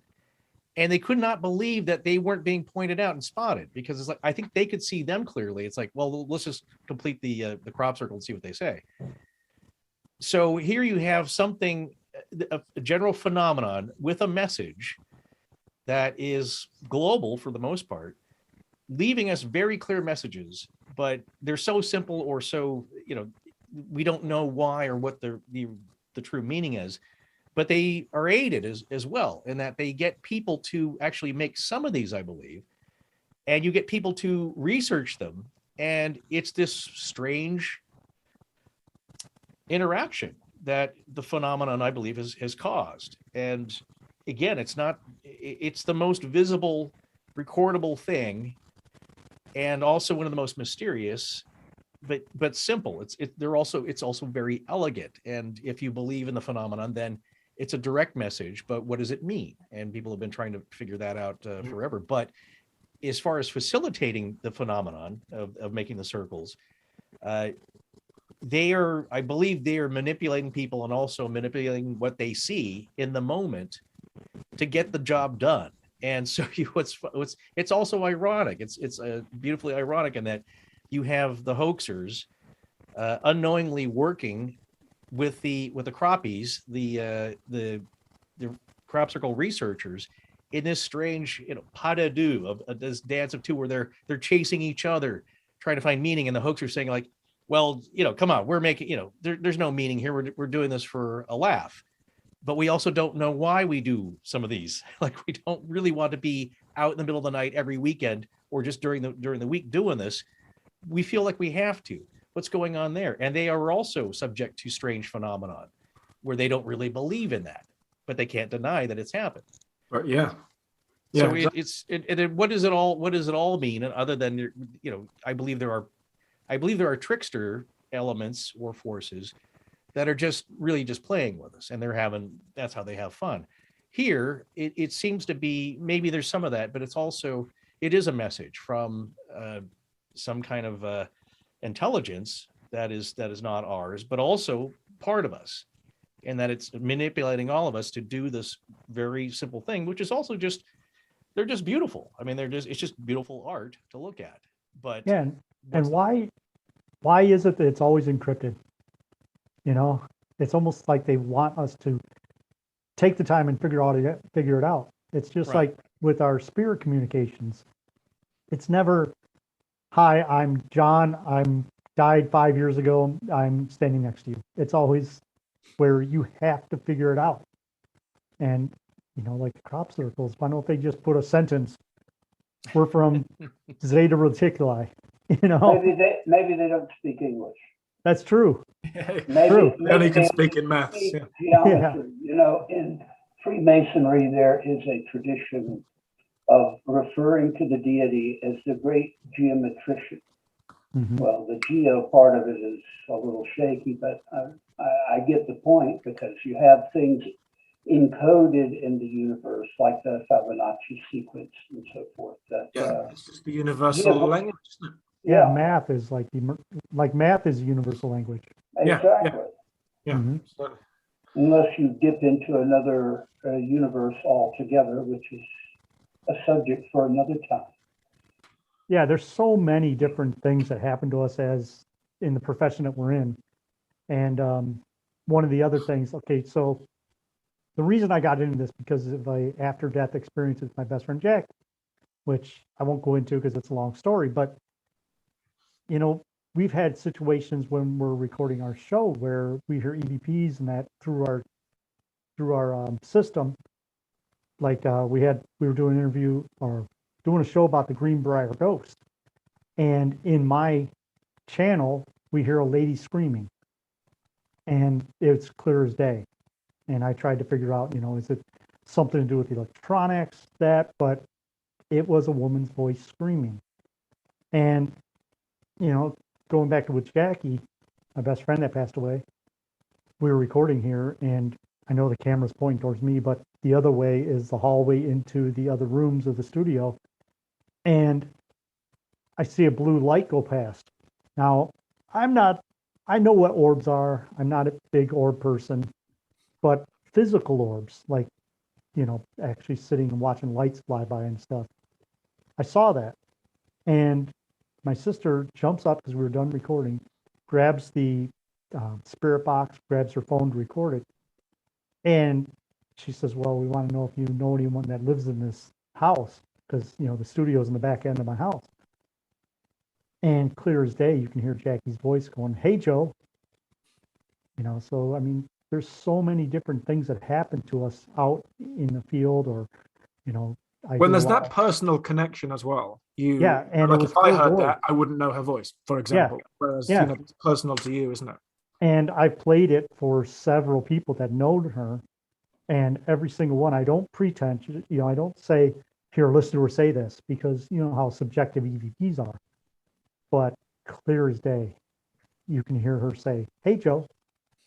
and they could not believe that they weren't being pointed out and spotted, because it's like, I think they could see them clearly. It's like, well, let's just complete the crop circle and see what they say. So here you have something, a general phenomenon with a message that is global for the most part, leaving us very clear messages, but they're so simple, or so, we don't know why or what the true meaning is, but they are aided as well in that they get people to actually make some of these, I believe, and you get people to research them, and it's this strange interaction that the phenomenon, I believe, has caused. And again, it's the most visible, recordable thing, and also one of the most mysterious, but simple. It's also very elegant. And if you believe in the phenomenon, then it's a direct message. But what does it mean? And people have been trying to figure that out forever. But as far as facilitating the phenomenon of making the circles, I believe they are manipulating people and also manipulating what they see in the moment to get the job done. And so it's also ironic. It's beautifully ironic in that you have the hoaxers unknowingly working with the crappies, the crop circle researchers, in this strange, pas de deux of this dance of two where they're chasing each other, trying to find meaning, and the hoaxers saying like, well, come on, we're making, there's no meaning here. We're doing this for a laugh, but we also don't know why we do some of these. Like, we don't really want to be out in the middle of the night every weekend or just during the week doing this. We feel like we have to. What's going on there? And they are also subject to strange phenomenon where they don't really believe in that, but they can't deny that it's happened. But yeah. So exactly. what does it all mean? And other than, I believe there are trickster elements or forces that are just really just playing with us, and that's how they have fun. Here, it seems to be, maybe there's some of that, but it is a message from some kind of intelligence that is not ours, but also part of us, and that it's manipulating all of us to do this very simple thing, which is also they're just beautiful. I mean, it's just beautiful art to look at. But yeah, and why is it that it's always encrypted? It's almost like they want us to take the time and figure it out. It's just Right. like with our spirit communications. It's never, hi, I'm John. I'm died 5 years ago. I'm standing next to you. It's always where you have to figure it out. And, like the crop circles, why don't they just put a sentence? We're from Zeta Reticuli, Maybe they don't speak English. That's true. Maybe Only can they speak in maths. speak Yeah. geometry. In Freemasonry, there is a tradition of referring to the deity as the great geometrician. Mhm. Well, the geo part of it is a little shaky, but I get the point, because you have things encoded in the universe, like the Fibonacci sequence and so forth. It's just the universal language, isn't it? Yeah, math is math is a universal language. Exactly. Yeah. Mhm. So- Unless you dip into another universe altogether, which is a subject for another time. Yeah, there's so many different things that happen to us as in the profession that we're in. And one of the other things, okay, so the reason I got into this because of a after-death experience with my best friend Jack, which I won't go into because it's a long story, but we've had situations when we're recording our show where we hear EVPs and that through our system. Like we were doing an interview or doing a show about the Greenbrier ghost, and in my channel we hear a lady screaming, and it's clear as day. And I tried to figure out, is it something to do with electronics, but it was a woman's voice screaming. And going back to with Jackie, my best friend that passed away, we were recording here, and I know the camera's pointing towards me, but the other way is the hallway into the other rooms of the studio. And I see a blue light go past. Now, I know what orbs are. I'm not a big orb person, but physical orbs, like, actually sitting and watching lights fly by and stuff. I saw that. And my sister jumps up because we were done recording, grabs the spirit box, grabs her phone to record it. And she says, well, we want to know if you know anyone that lives in this house, because, the studio's in the back end of my house. And clear as day, you can hear Jackie's voice going, hey, Joe. So, I mean, there's so many different things that happen to us out in the field, or, when there's that personal connection as well. And like if I heard that, I wouldn't know her voice, for example. Whereas, it's personal to you, isn't it? And I played it for several people that know her, and every single one, I don't pretend, I don't say, here, listen to her say this, because you know how subjective EVPs are. But clear as day, you can hear her say, hey, Joe,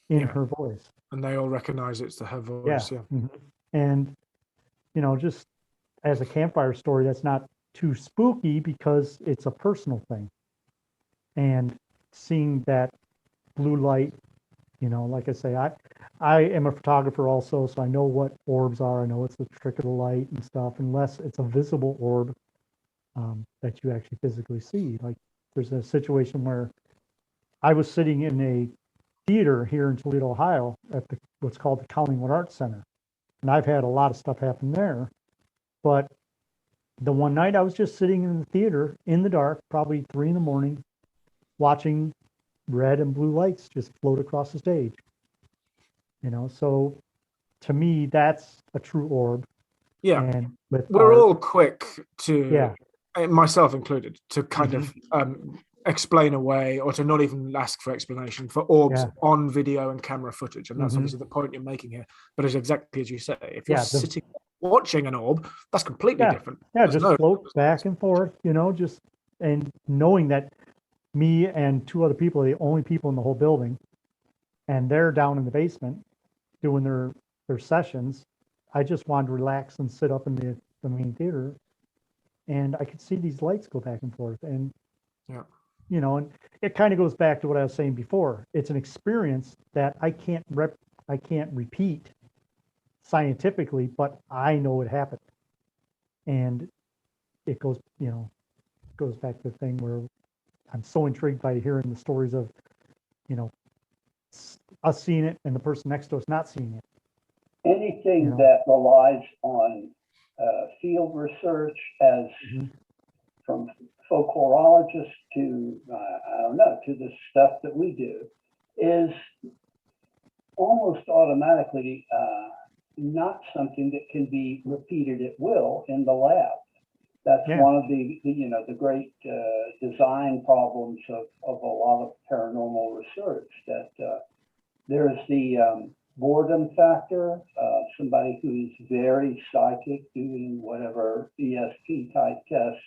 in her voice. And they all recognize it's her voice, Mm-hmm. And, just as a campfire story, that's not too spooky because it's a personal thing. And seeing that blue light, like I say, I am a photographer also, so I know what orbs are. I know it's the trick of the light and stuff, unless it's a visible orb that you actually physically see. Like there's a situation where I was sitting in a theater here in Toledo, Ohio, at what's called the Collingwood Arts Center. And I've had a lot of stuff happen there. But the one night I was just sitting in the theater in the dark, probably 3 a.m, watching red and blue lights just float across the stage. So to me, that's a true orb. Yeah. And we're all quick to, myself included, to kind of explain away, or to not even ask for explanation for orbs on video and camera footage. And that's obviously the point you're making here. But it's exactly as you say, if you're sitting watching an orb, that's completely different. There's just float back and forth, just, and knowing that me and 2 other people are the only people in the whole building, and they're down in the basement doing their sessions. I just wanted to relax and sit up in the main theater, and I could see these lights go back and forth. And and it kind of goes back to what I was saying before. It's an experience that I can't repeat scientifically, but I know it happened. And it goes back to the thing where I'm so intrigued by hearing the stories of, us seeing it and the person next to us not seeing it. Anything that relies on field research, as from folklorologists to, to the stuff that we do, is almost automatically not something that can be repeated at will in the lab. That's one of the great design problems of a lot of paranormal research, that there's the boredom factor. Somebody who's very psychic doing whatever ESP type tests.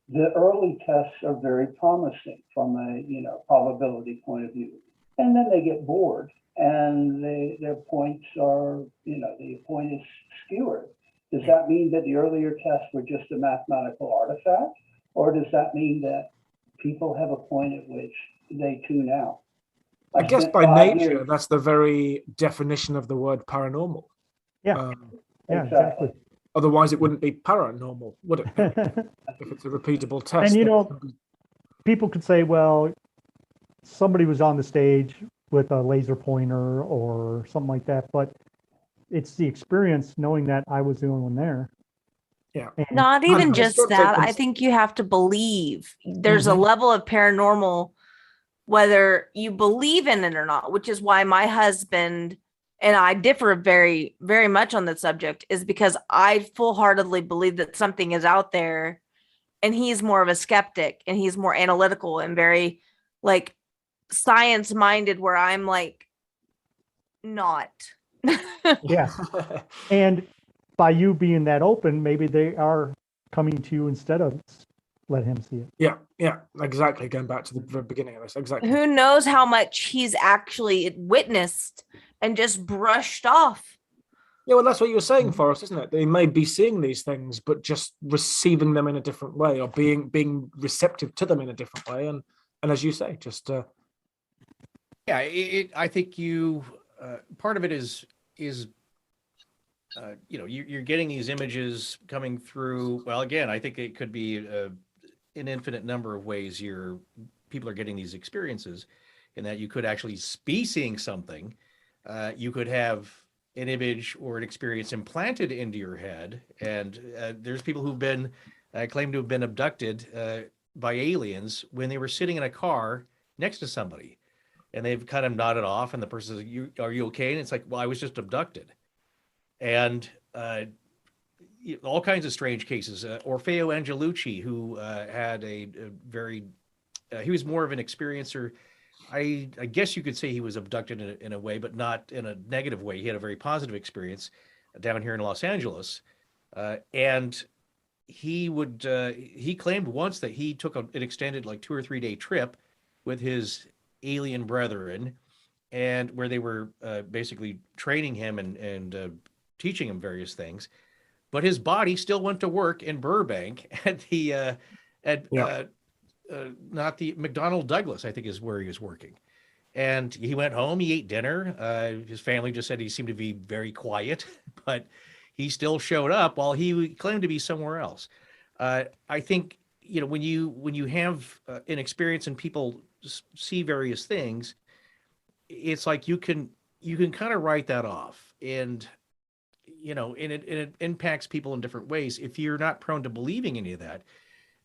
The early tests are very promising from a probability point of view, and then they get bored, and their points are the point is skewered. Does that mean that the earlier tests were just a mathematical artifact, or does that mean that people have a point at which they tune out? I guess by nature, that's the very definition of the word paranormal. Exactly. Otherwise, it wouldn't be paranormal, would it? If it's a repeatable test. And people could say, well, somebody was on the stage with a laser pointer or something like that, but it's the experience knowing that I was the only one there. Yeah. Not even just that. I think you have to believe. There's a level of paranormal, whether you believe in it or not, which is why my husband and I differ very, very much on the subject, is because I full-heartedly believe that something is out there, and he's more of a skeptic, and he's more analytical and very like science-minded, where I'm like not. Yeah. And by you being that open, maybe they are coming to you instead of, let him see it. Yeah, exactly. Going back to the very beginning of this, exactly. Who knows how much he's actually witnessed and just brushed off. Yeah, well, that's what you were saying, Forrest, isn't it? They may be seeing these things, but just receiving them in a different way, or being receptive to them in a different way, and as you say, just I think you part of it is you're getting these images coming through. Well, again, I think it could be an infinite number of ways people are getting these experiences, in that you could actually be seeing something. You could have an image or an experience implanted into your head, and there's people who've been claimed to have been abducted by aliens when they were sitting in a car next to somebody, and they've kind of nodded off, and the person says, "Are you okay?" And it's like, "Well, I was just abducted." And all kinds of strange cases. Orfeo Angelucci, who had a very, he was more of an experiencer. I guess you could say he was abducted in a way, but not in a negative way. He had a very positive experience down here in Los Angeles. And he claimed once that he took an extended 2 or 3 day trip with his alien brethren, and where they were basically training him and teaching him various things. But his body still went to work in Burbank at the not the McDonnell Douglas, I think is where he was working. And he went home, he ate dinner. His family just said he seemed to be very quiet, but he still showed up while he claimed to be somewhere else. I think, when you have an experience and people see various things, it's like you can kind of write that off, and it impacts people in different ways. If you're not prone to believing any of that,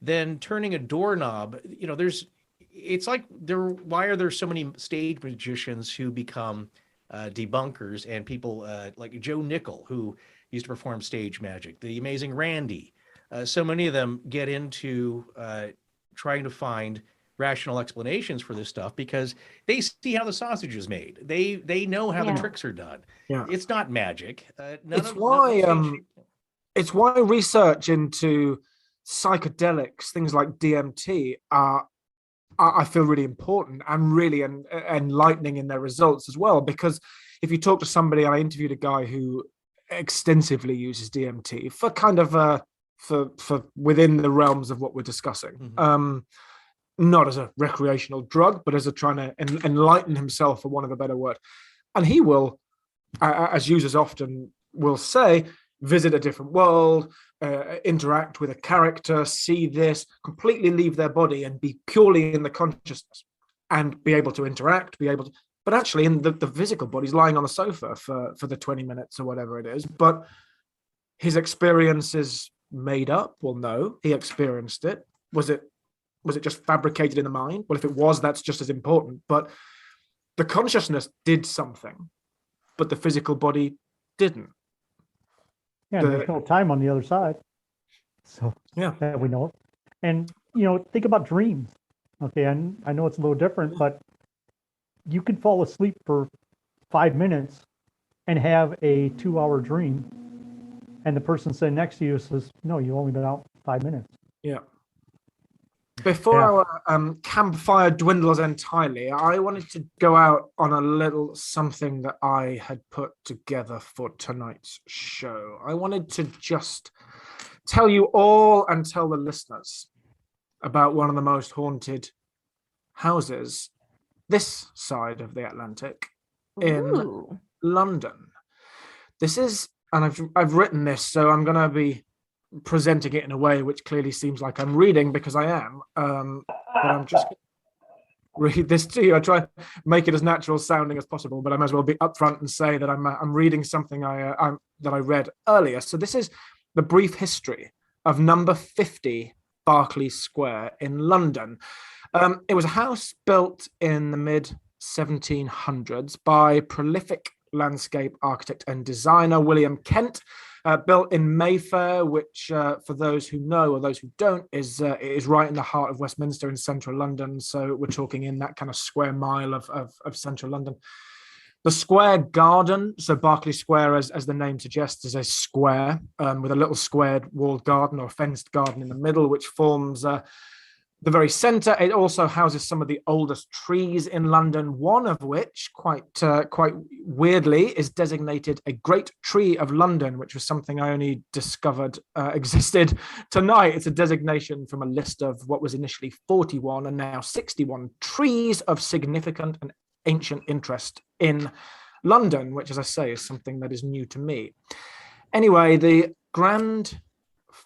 then turning a doorknob, it's like why are there so many stage magicians who become debunkers, and people like Joe Nickel, who used to perform stage magic, the amazing Randy. So many of them get into trying to find rational explanations for this stuff because they see how the sausage is made. They know how the tricks are done. Yeah. It's not magic. It's why research into psychedelics, things like DMT, I feel really important and really enlightening in their results as well. Because if you talk to somebody, I interviewed a guy who extensively uses DMT for kind of for within the realms of what we're discussing. Mm-hmm. Not as a recreational drug, but as a trying to enlighten himself, for want of a better word. And he will, as users often will say, visit a different world, interact with a character, see this, completely leave their body and be purely in the consciousness and be able to interact, but actually in the physical body's lying on the sofa for the 20 minutes or whatever it is. But his experience is made up. Well, no, he experienced it. Was it just fabricated in the mind? Well, if it was, that's just as important. But the consciousness did something, but the physical body didn't. Yeah, there's no time on the other side. So that we know. And, think about dreams. Okay, I know it's a little different, but you can fall asleep for 5 minutes and have a 2-hour dream. And the person sitting next to you says, no, you've only been out 5 minutes. Yeah. Before our campfire dwindles entirely, I wanted to go out on a little something that I had put together for tonight's show. I wanted to just tell you all and tell the listeners about one of the most haunted houses this side of the Atlantic in London. This is, and I've written this, so I'm going to be presenting it in a way which clearly seems like I'm reading, because I am, but I'm just going to read this to you. I try to make it as natural sounding as possible, but I might as well be upfront and say that I'm reading something that I read earlier. So this is the brief history of number 50 Berkeley Square in London. It was a house built in the mid 1700s by prolific landscape architect and designer William Kent, built in Mayfair, which for those who know or those who don't is right in the heart of Westminster in central London. So we're talking in that kind of square mile of central London. The square garden, so Berkeley Square, as the name suggests, is a square with a little squared walled garden or fenced garden in the middle, which forms the very center. It also houses some of the oldest trees in London, one of which, quite weirdly, is designated a Great Tree of London, which was something I only discovered existed tonight. It's a designation from a list of what was initially 41 and now 61 trees of significant and ancient interest in London, which, as I say, is something that is new to me. Anyway, the grand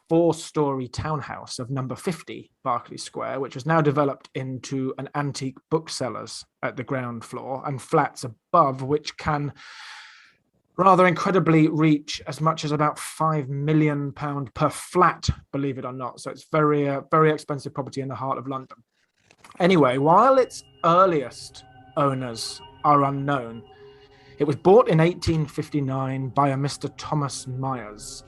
4-story townhouse of number 50 Berkeley Square, which was now developed into an antique bookseller's at the ground floor, and flats above, which can rather incredibly reach as much as about £5 million per flat, believe it or not. So it's very expensive property in the heart of London. Anyway, while its earliest owners are unknown, it was bought in 1859 by a Mr. Thomas Myers.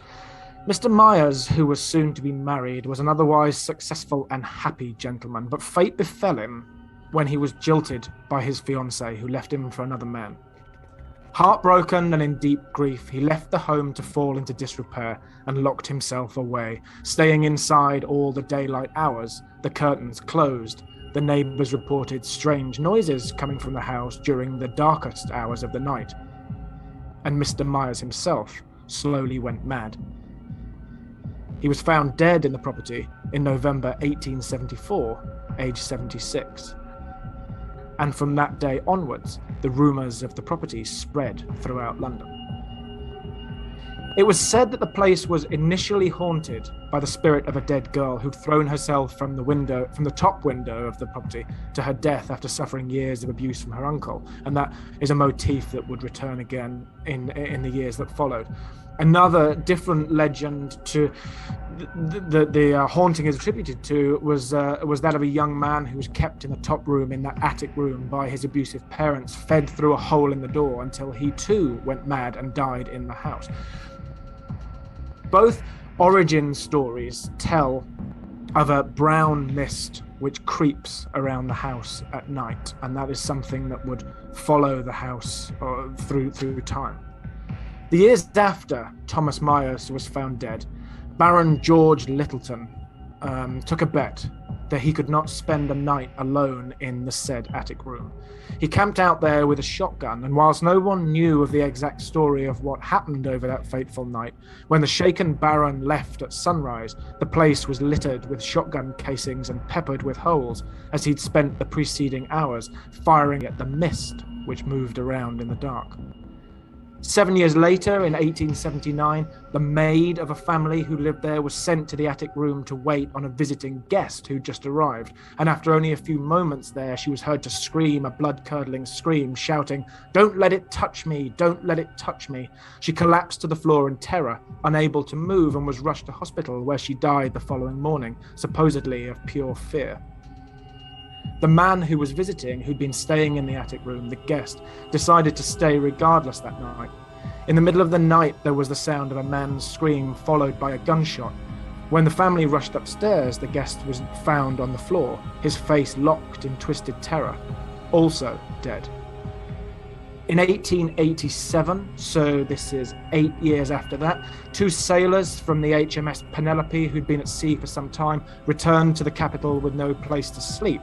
Mr. Myers, who was soon to be married, was an otherwise successful and happy gentleman, but fate befell him when he was jilted by his fiancée, who left him for another man. Heartbroken and in deep grief, he left the home to fall into disrepair and locked himself away, staying inside all the daylight hours, the curtains closed. The neighbors reported strange noises coming from the house during the darkest hours of the night. And Mr. Myers himself slowly went mad. He was found dead in the property in November 1874, age 76. And from that day onwards, the rumours of the property spread throughout London. It was said that the place was initially haunted by the spirit of a dead girl who'd thrown herself from the top window of the property to her death after suffering years of abuse from her uncle, and that is a motif that would return again in the years that followed. Another different legend to the haunting is attributed to was that of a young man who was kept in the top room in that attic room by his abusive parents, fed through a hole in the door until he too went mad and died in the house. Both origin stories tell of a brown mist which creeps around the house at night, and that is something that would follow the house through time. The years after Thomas Myers was found dead, Baron George Littleton took a bet that he could not spend a night alone in the said attic room. He camped out there with a shotgun, and whilst no one knew of the exact story of what happened over that fateful night, when the shaken Baron left at sunrise, the place was littered with shotgun casings and peppered with holes, as he'd spent the preceding hours firing at the mist which moved around in the dark. 7 years later, in 1879, the maid of a family who lived there was sent to the attic room to wait on a visiting guest who just arrived, and after only a few moments there, she was heard to scream a blood-curdling scream, shouting, "Don't let it touch me! Don't let it touch me!" She collapsed to the floor in terror, unable to move, and was rushed to hospital, where she died the following morning, supposedly of pure fear. The man who was visiting, who'd been staying in the attic room, the guest, decided to stay regardless that night. In the middle of the night, there was the sound of a man's scream followed by a gunshot. When the family rushed upstairs, the guest was found on the floor, his face locked in twisted terror, also dead. In 1887, so this is 8 years after that, 2 sailors from the HMS Penelope, who'd been at sea for some time, returned to the capital with no place to sleep.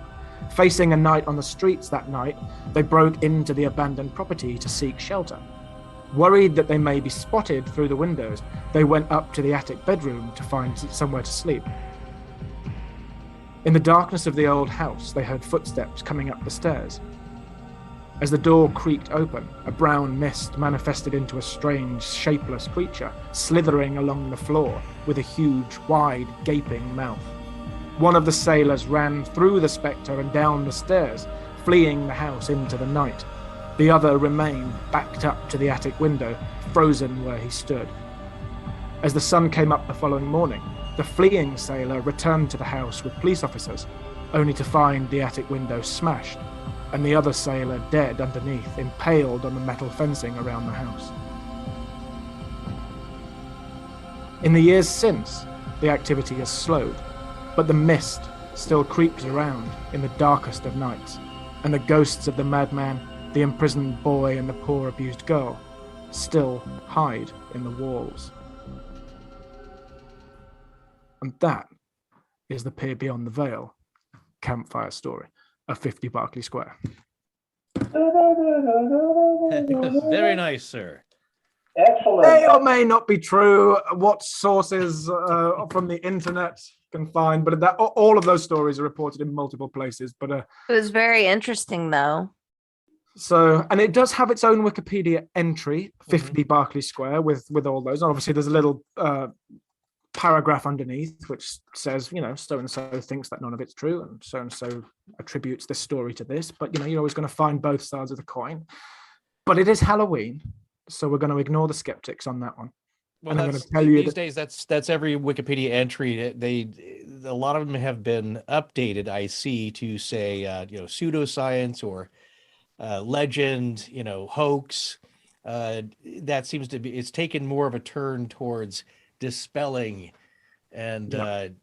Facing a night on the streets that night, they broke into the abandoned property to seek shelter. Worried that they may be spotted through the windows, they went up to the attic bedroom to find somewhere to sleep. In the darkness of the old house, they heard footsteps coming up the stairs. As the door creaked open, a brown mist manifested into a strange, shapeless creature, slithering along the floor with a huge, wide, gaping mouth. One of the sailors ran through the spectre and down the stairs, fleeing the house into the night. The other remained backed up to the attic window, frozen where he stood. As the sun came up the following morning, the fleeing sailor returned to the house with police officers, only to find the attic window smashed, and the other sailor dead underneath, impaled on the metal fencing around the house. In the years since, the activity has slowed, but the mist still creeps around in the darkest of nights, and the ghosts of the madman the imprisoned boy and the poor abused girl still hide in the walls. And that is the Peer Beyond the Veil campfire story of 50 Berkeley Square. Very nice, sir. Excellent. May or may not be true. What sources from the internet can find, but all of those stories are reported in multiple places. But It was very interesting, though. so, and it does have its own Wikipedia entry, 50 Berkeley Square, with all those. And obviously, there's a little paragraph underneath which says, so and so thinks that none of it's true, and so attributes this story to this. But you're always going to find both sides of the coin. But it is Halloween, so we're going to ignore the skeptics on that one. Well, and I'm going to tell you these days that's every Wikipedia entry. A lot of them have been updated, I see, to say pseudoscience or legend, hoax. That seems to be, it's taken more of a turn towards dispelling and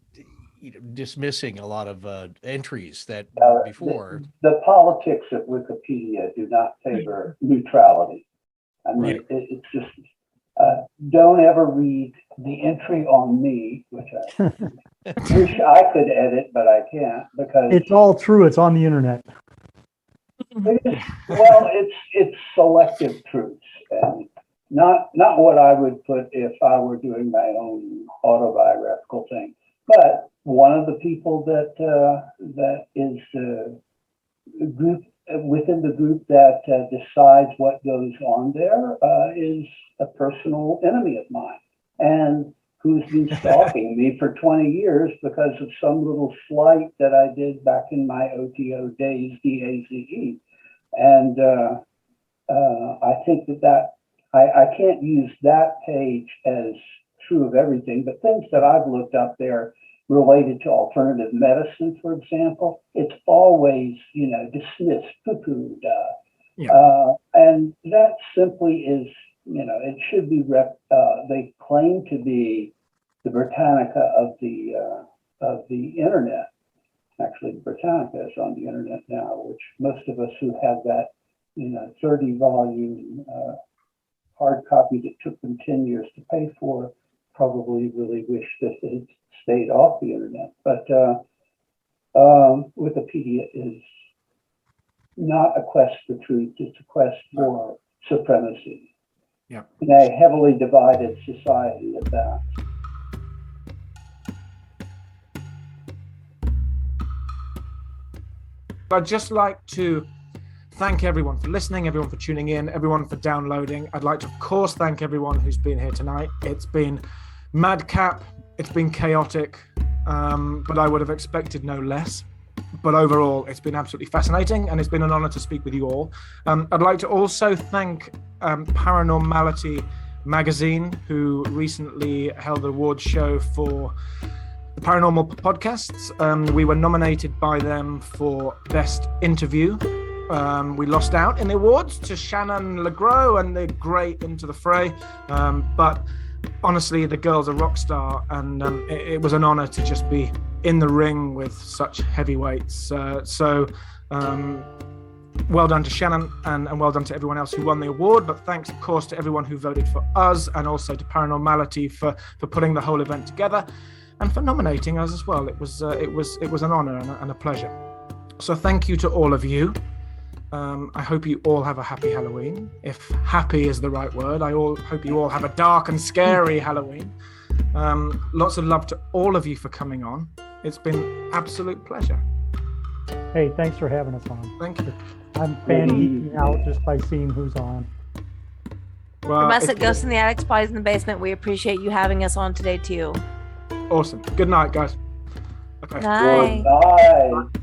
dismissing a lot of entries that before. The politics of Wikipedia do not favor neutrality. I mean, it's just, don't ever read the entry on me, which I wish I could edit, but I can't, because It's all true. It's on the internet. it's selective truths, and not what I would put if I were doing my own autobiographical thing. But one of the people that is group within the group that decides what goes on there is a personal enemy of mine, and who's been stalking me for 20 years because of some little slight that I did back in my OTO days, DAZE. And I think that I can't use that page as true of everything, but things that I've looked up there related to alternative medicine, for example, it's always, dismissed, poo-pooed. And that simply is, it should be, they claim to be the Britannica of the internet. Actually, the Britannica is on the internet now, which most of us who have that, 30-volume hard copy that took them 10 years to pay for probably really wish that it stayed off the internet. But Wikipedia is not a quest for truth, it's a quest for supremacy. Yeah. In a heavily divided society at that. I'd just like to thank everyone for listening, everyone for tuning in, everyone for downloading. I'd like to, of course, thank everyone who's been here tonight. It's been madcap, it's been chaotic, but I would have expected no less. But overall, it's been absolutely fascinating, and it's been an honor to speak with you all. I'd like to also thank Paranormality Magazine, who recently held an awards show for the Paranormal Podcasts. We were nominated by them for Best Interview. We lost out in the awards to Shannon LeGros and the great Into the Fray. But honestly, the girl's a rock star, and it was an honor to just be in the ring with such heavyweights. So well done to Shannon, and well done to everyone else who won the award. But thanks, of course, to everyone who voted for us, and also to Paranormality for putting the whole event together, and for nominating us as well. It was an honor and a pleasure. So thank you to all of you. I hope you all have a happy Halloween. If happy is the right word, I hope you all have a dark and scary Halloween. Lots of love to all of you for coming on. It's been absolute pleasure. Hey, thanks for having us on. Thank you. I'm fan-geeking out just by seeing who's on. Well, From us at Ghosts in the Attic, Spies in the Basement, we appreciate you having us on today too. Awesome. Good night, guys. Okay. Bye. Good night.